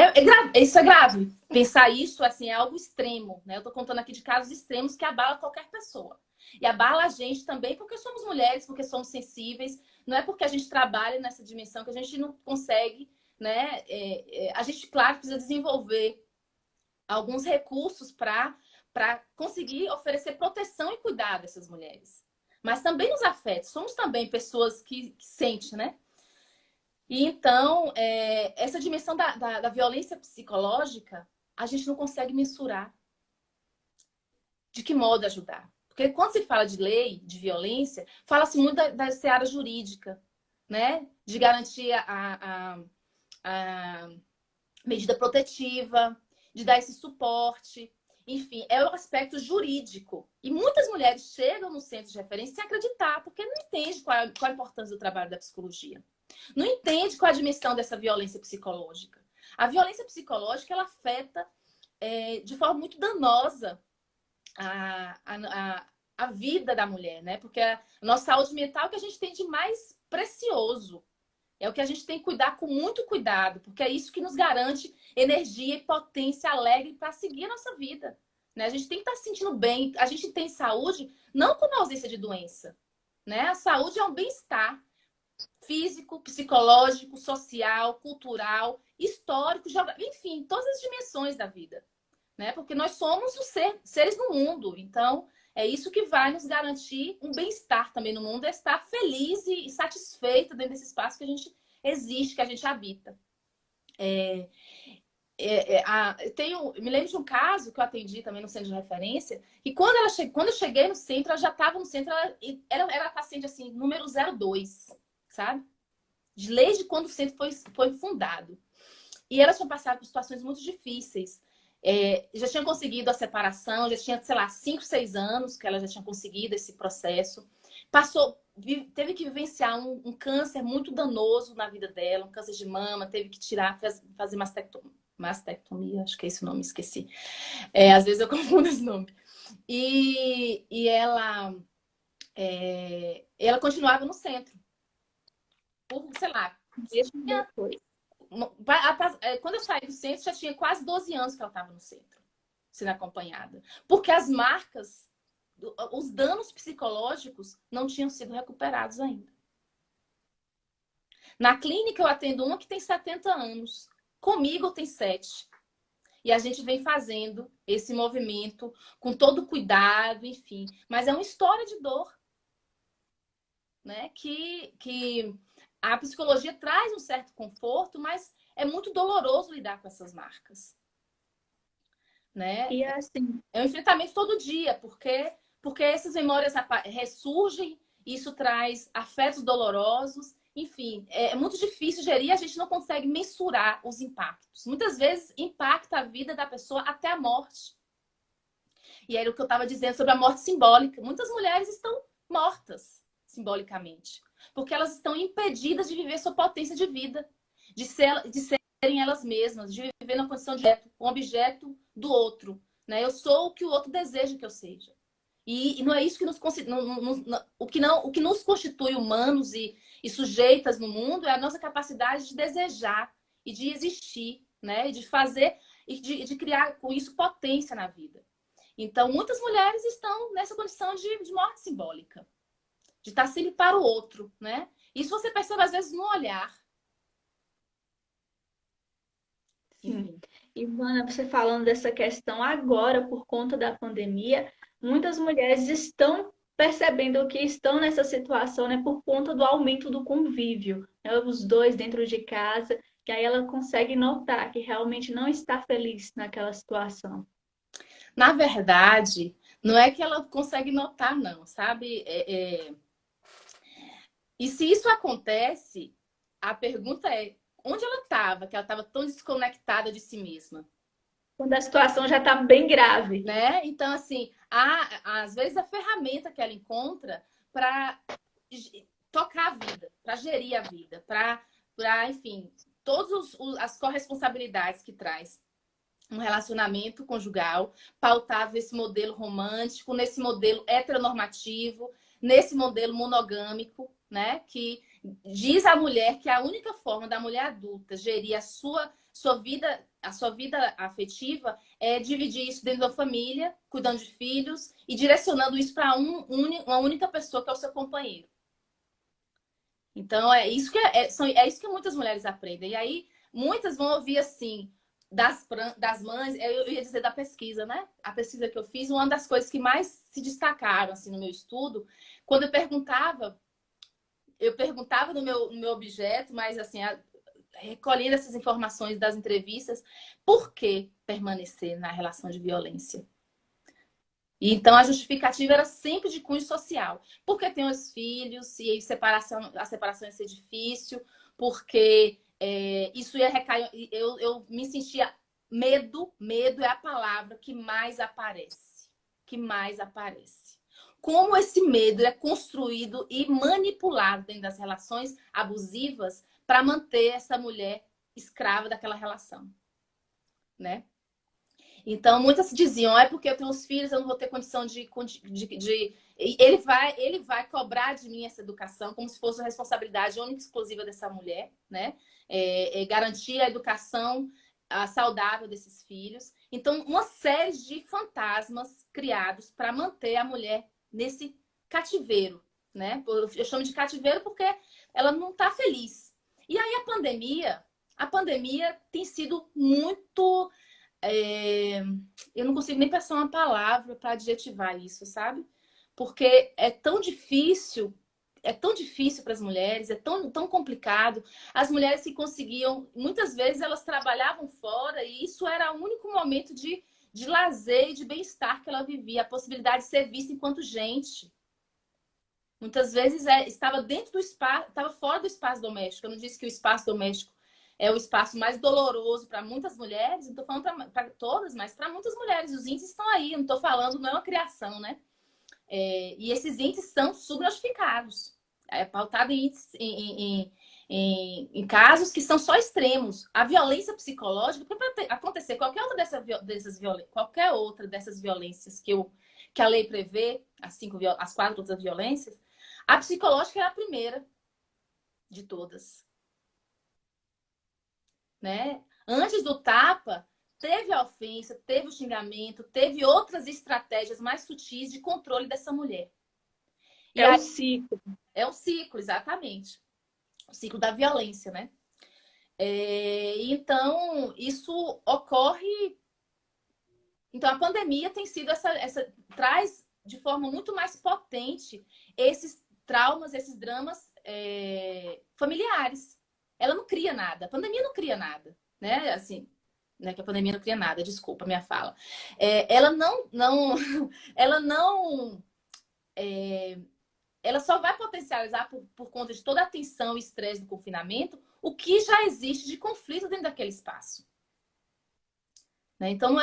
Isso é grave. Pensar isso assim, é algo extremo. Né? Eu estou contando aqui de casos extremos que abalam qualquer pessoa. E abala a gente também porque somos mulheres, porque somos sensíveis. Não é porque a gente trabalha nessa dimensão que a gente não consegue, né? A gente, claro, precisa desenvolver alguns recursos para conseguir oferecer proteção e cuidado a essas mulheres. mas também nos afeta. Somos também pessoas que sentem, né? E então, essa dimensão da violência psicológica, a gente não consegue mensurar. De que modo ajudar? Porque quando se fala de lei, de violência, fala-se muito da seara jurídica, né? De garantir a medida protetiva, de dar esse suporte. Enfim, é o aspecto jurídico. E muitas mulheres chegam no centro de referência sem acreditar, porque não entendem qual a importância do trabalho da psicologia. Não entende qual a dimensão dessa violência psicológica. A violência psicológica, ela afeta de forma muito danosa a vida da mulher, né? Porque a nossa saúde mental é o que a gente tem de mais precioso. É o que a gente tem que cuidar com muito cuidado, porque é isso que nos garante energia e potência alegre para seguir a nossa vida. Né? A gente tem que estar se sentindo bem. A gente tem saúde não como ausência de doença. Né? A saúde é um bem-estar físico, psicológico, social, cultural, histórico, enfim, todas as dimensões da vida. Né? Porque nós somos os seres no mundo. Então, é isso que vai nos garantir um bem-estar também no mundo, é estar feliz e satisfeita dentro desse espaço que a gente existe, que a gente habita. Me lembro de um caso que eu atendi também no centro de referência, e quando eu cheguei no centro, ela já estava no centro, ela era paciente assim, número 02, sabe? Desde quando o centro foi fundado. E ela tinha passado por situações muito difíceis. Já tinha conseguido a separação, já tinha, sei lá, 5, 6 anos que ela já tinha conseguido esse processo. Teve que vivenciar um câncer muito danoso na vida dela, um câncer de mama, teve que fazer mastectomia, acho que é esse o nome, esqueci. Às vezes eu confundo esse nome. E ela continuava no centro. Por, sei lá, Depois. quando eu saí do centro, já tinha quase 12 anos que ela estava no centro, sendo acompanhada. Porque as marcas, os danos psicológicos não tinham sido recuperados ainda. Na clínica eu atendo uma que tem 70 anos. Comigo tem 7. E a gente vem fazendo esse movimento com todo cuidado, enfim. Mas é uma história de dor, né? Que a psicologia traz um certo conforto, mas é muito doloroso lidar com essas marcas. Né? E assim, É um enfrentamento todo dia, porque essas memórias ressurgem, isso traz afetos dolorosos, enfim, é muito difícil gerir, a gente não consegue mensurar os impactos. Muitas vezes impacta a vida da pessoa até a morte. E era o que eu estava dizendo sobre a morte simbólica. Muitas mulheres estão mortas simbolicamente, porque elas estão impedidas de viver sua potência de vida, de serem elas mesmas, de viver na condição de um objeto do outro. Né? Eu sou o que o outro deseja que eu seja. E não é isso que o que nos constitui humanos e sujeitas no mundo é a nossa capacidade de desejar e de existir, né? E de fazer e de criar com isso potência na vida. Então, muitas mulheres estão nessa condição de morte simbólica, de estar sempre para o outro, né? Isso você percebe às vezes no olhar. sim. Ivana, você falando dessa questão agora, por conta da pandemia, muitas mulheres estão percebendo que estão nessa situação, né, por conta do aumento do convívio, né, os dois dentro de casa, que aí ela consegue notar que realmente não está feliz naquela situação. Na verdade, não é que ela consegue notar, não, sabe? E se isso acontece, a pergunta é onde ela estava, que ela estava tão desconectada de si mesma. Quando a situação já está bem grave. Né? Então, assim, às vezes a ferramenta que ela encontra para tocar a vida, para gerir a vida, para enfim, todas as corresponsabilidades que traz um relacionamento conjugal pautado nesse modelo romântico, nesse modelo heteronormativo, nesse modelo monogâmico, né? Que diz à mulher que a única forma da mulher adulta gerir a sua vida afetiva é dividir isso dentro da família, cuidando de filhos e direcionando isso para uma única pessoa que é o seu companheiro. Então é isso que muitas mulheres aprendem. E aí muitas vão ouvir assim: das mães, eu ia dizer da pesquisa, né? A pesquisa que eu fiz, uma das coisas que mais se destacaram assim, no meu estudo, quando eu perguntava no meu objeto, mas assim, recolhendo essas informações das entrevistas, por que permanecer na relação de violência? E então a justificativa era sempre de cunho social. Porque tem os filhos, e aí a separação ia ser difícil, porque isso ia recair. Eu me sentia medo é a palavra que mais aparece. Que mais aparece. Como esse medo é construído e manipulado dentro das relações abusivas para manter essa mulher escrava daquela relação, né? Então, muitas diziam, é porque eu tenho os filhos, eu não vou ter condição de... Ele vai cobrar de mim essa educação como se fosse a responsabilidade única e exclusiva dessa mulher, né? Garantir a educação saudável desses filhos. Então, uma série de fantasmas criados para manter a mulher nesse cativeiro, né? Eu chamo de cativeiro porque ela não está feliz. E aí a pandemia tem sido muito... eu não consigo nem pensar uma palavra para adjetivar isso, sabe? Porque é tão difícil para as mulheres, é tão complicado. As mulheres que conseguiam, muitas vezes elas trabalhavam fora e isso era o único momento de lazer e de bem-estar que ela vivia, a possibilidade de ser vista enquanto gente. Muitas vezes estava dentro do espaço, estava fora do espaço doméstico. Eu não disse que o espaço doméstico é o espaço mais doloroso para muitas mulheres, não estou falando para todas, mas para muitas mulheres. Os índices estão aí, não estou falando, não é uma criação, né? E esses índices são subnotificados. É pautado em casos que são só extremos. A violência psicológica, para acontecer qualquer outra dessas violências que a lei prevê, as 4 outras violências, a psicológica é a primeira de todas. Né? Antes do tapa, teve a ofensa, teve o xingamento, teve outras estratégias mais sutis de controle dessa mulher. E aí, o ciclo. É um ciclo, exatamente. O ciclo da violência, né? Então, isso ocorre... Então, a pandemia tem sido traz de forma muito mais potente esses traumas, esses dramas familiares. Ela não cria nada. A pandemia não cria nada, né? Assim, né? Que a pandemia não cria nada. Desculpa a minha fala. Ela só vai potencializar por conta de toda a tensão e estresse do confinamento o que já existe de conflito dentro daquele espaço. Né? Então,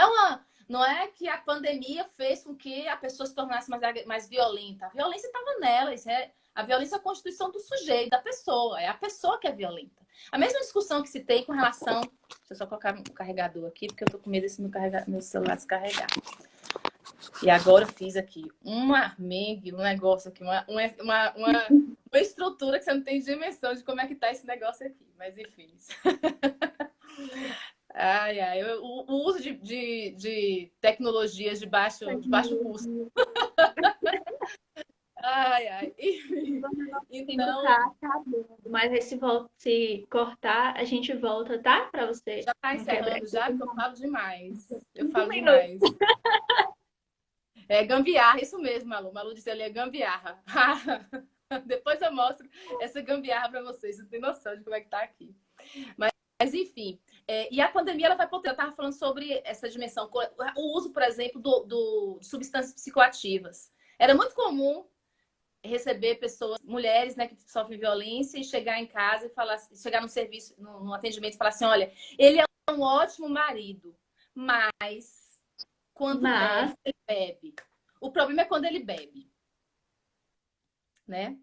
não é que a pandemia fez com que a pessoa se tornasse mais violenta. A violência estava nela. A violência é a constituição do sujeito, da pessoa. É a pessoa que é violenta. A mesma discussão que se tem com relação... Deixa eu só colocar um carregador aqui, porque eu tô com medo desse meu celular descarregar. E agora eu fiz aqui um negócio aqui, uma estrutura que você não tem dimensão de como é que tá esse negócio aqui. Mas enfim. O uso de tecnologias de baixo custo. Então tá acabando, mas aí se cortar, a gente volta, tá? Para você. Já tá encerrando já, porque eu falo demais. Eu falo demais. É gambiarra, isso mesmo, Malu. Malu disse ali, é gambiarra. Depois eu mostro essa gambiarra para vocês. Vocês têm noção de como é que tá aqui. Mas enfim, e a pandemia ela vai poder. Eu estava falando sobre essa dimensão, o uso, por exemplo, de substâncias psicoativas. Era muito comum receber pessoas, mulheres, né, que sofrem violência e chegar em casa e falar, chegar no serviço, no atendimento e falar assim, olha, ele é um ótimo marido, mas quando ele bebe. O problema é quando ele bebe, né?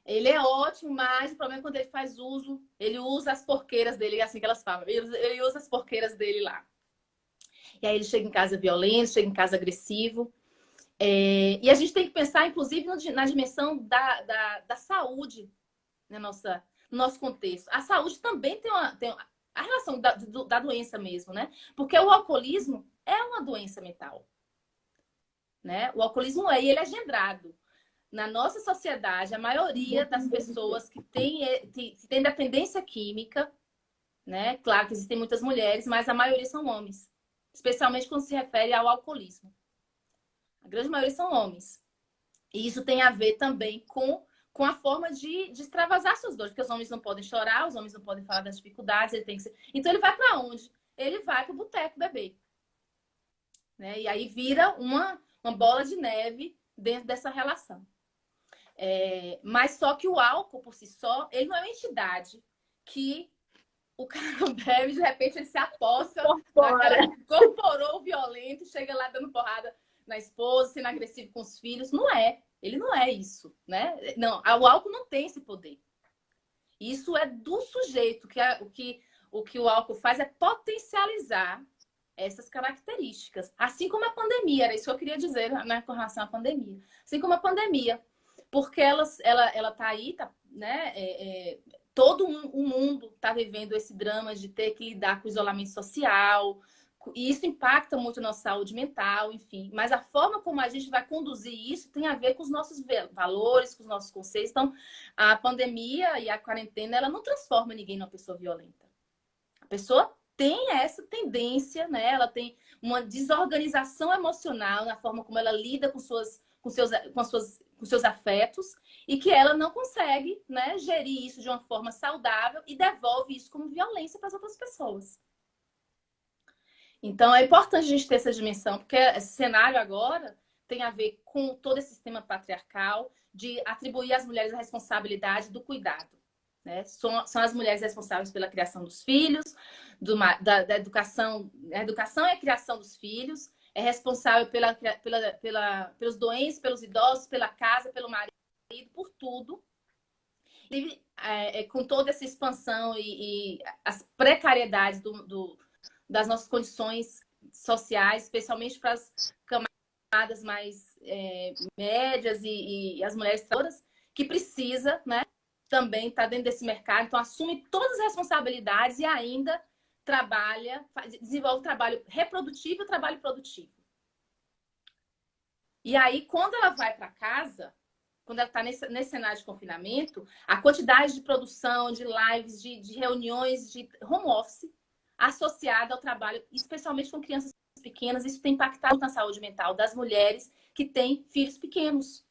Ele é ótimo, mas o problema é quando ele faz uso, ele usa as porqueiras dele, é assim que elas falam, ele usa as porqueiras dele lá. E aí ele chega em casa violento, chega em casa agressivo. E a gente tem que pensar, inclusive, na dimensão da saúde no nosso contexto. A saúde também tem a relação da doença mesmo, né? Porque o alcoolismo é uma doença mental. Né? O alcoolismo ele é engendrado. Na nossa sociedade, a maioria das pessoas que tem dependência química, né? Claro que existem muitas mulheres, mas a maioria são homens. Especialmente quando se refere ao alcoolismo. A grande maioria são homens. E isso tem a ver também com a forma de extravasar suas dores. Porque os homens não podem chorar, os homens não podem falar das dificuldades. Ele tem que ser... Então ele vai para onde? Ele vai para o boteco beber. Né? E aí vira uma bola de neve dentro dessa relação. Mas só que o álcool, por si só, ele não é uma entidade que o cara bebe, de repente ele se aposta, incorporou o violento, chega lá dando porrada na esposa, sendo agressivo com os filhos. Não é. Ele não é isso, né? Não, o álcool não tem esse poder. Isso é do sujeito, o que o álcool faz é potencializar essas características. Assim como a pandemia, era isso que eu queria dizer, né, com relação à pandemia. Assim como a pandemia, porque ela tá aí, tá, né? Todo o mundo está vivendo esse drama de ter que lidar com o isolamento social, e isso impacta muito a nossa saúde mental, enfim. Mas a forma como a gente vai conduzir isso tem a ver com os nossos valores, com os nossos conceitos. Então, a pandemia e a quarentena, ela não transforma ninguém numa pessoa violenta. A pessoa tem essa tendência, né? Ela tem uma desorganização emocional na forma como ela lida com seus afetos, e que ela não consegue, né, gerir isso de uma forma saudável e devolve isso como violência para as outras pessoas. Então é importante a gente ter essa dimensão, porque esse cenário agora tem a ver com todo esse sistema patriarcal de atribuir às mulheres a responsabilidade do cuidado. Né? São as mulheres responsáveis pela criação dos filhos, da educação. A educação é a criação dos filhos, é responsável pelos doentes, pelos idosos, pela casa, pelo marido, por tudo. E, com toda essa expansão e as precariedades das nossas condições sociais, especialmente para as camadas mais médias e as mulheres trabalhadoras, que precisa, né, também estar dentro desse mercado. Então, assume todas as responsabilidades e ainda desenvolve o trabalho reprodutivo e o trabalho produtivo. E aí, quando ela vai para casa, quando ela está nesse cenário de confinamento, a quantidade de produção, de lives, de reuniões, de home office, associada ao trabalho, especialmente com crianças pequenas, isso tem impactado na saúde mental das mulheres que têm filhos pequenos,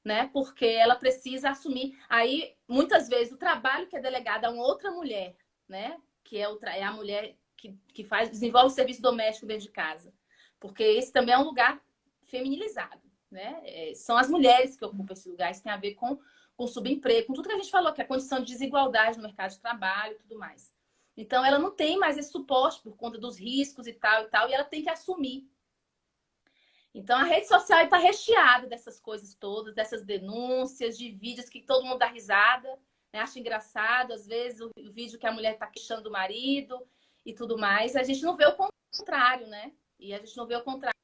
né? Porque ela precisa assumir, aí, muitas vezes, o trabalho que é delegado a uma outra mulher, né? Que é a mulher que desenvolve o serviço doméstico dentro de casa. Porque esse também é um lugar feminilizado, né? São as mulheres que ocupam esse lugar, isso tem a ver com subemprego, com tudo que a gente falou, que é a condição de desigualdade no mercado de trabalho e tudo mais. Então, ela não tem mais esse suporte por conta dos riscos e tal, e ela tem que assumir. Então, a rede social está recheada dessas coisas todas, dessas denúncias, de vídeos que todo mundo dá risada, né? Acha engraçado, às vezes, o vídeo que a mulher está queixando do marido e tudo mais. A gente não vê o contrário, né? E a gente não vê o contrário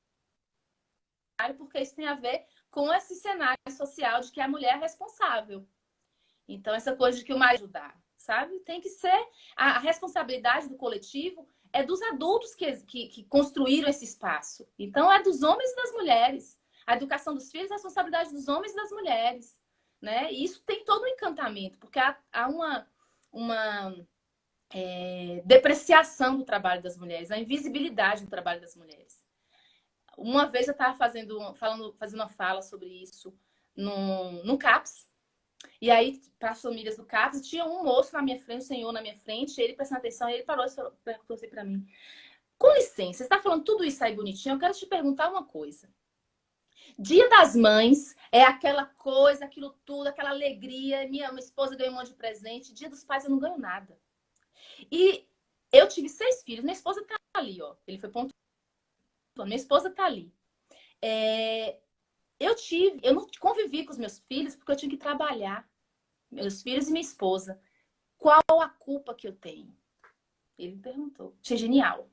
porque isso tem a ver com esse cenário social de que a mulher é responsável. Então, essa coisa de que o marido ajudar, sabe? Tem que ser... A responsabilidade do coletivo é dos adultos que construíram esse espaço. Então, é dos homens e das mulheres. A educação dos filhos é a responsabilidade dos homens e das mulheres. Né? E isso tem todo um encantamento, porque há uma depreciação do trabalho das mulheres, a invisibilidade do trabalho das mulheres. Uma vez eu estava fazendo uma fala sobre isso no CAPS. E aí, para as famílias do CAPS, tinha um moço na minha frente, um senhor na minha frente, ele prestando atenção, e ele parou e perguntou assim para mim: com licença, você está falando tudo isso aí bonitinho, eu quero te perguntar uma coisa. Dia das Mães é aquela coisa, aquilo tudo, aquela alegria, minha esposa ganhou um monte de presente, Dia dos Pais eu não ganho nada. E eu tive 6 filhos, minha esposa tá ali, ó, ele foi pontuando, minha esposa tá ali. Eu não convivi com os meus filhos porque eu tinha que trabalhar. Meus filhos e minha esposa. Qual a culpa que eu tenho? Ele me perguntou. Achei genial.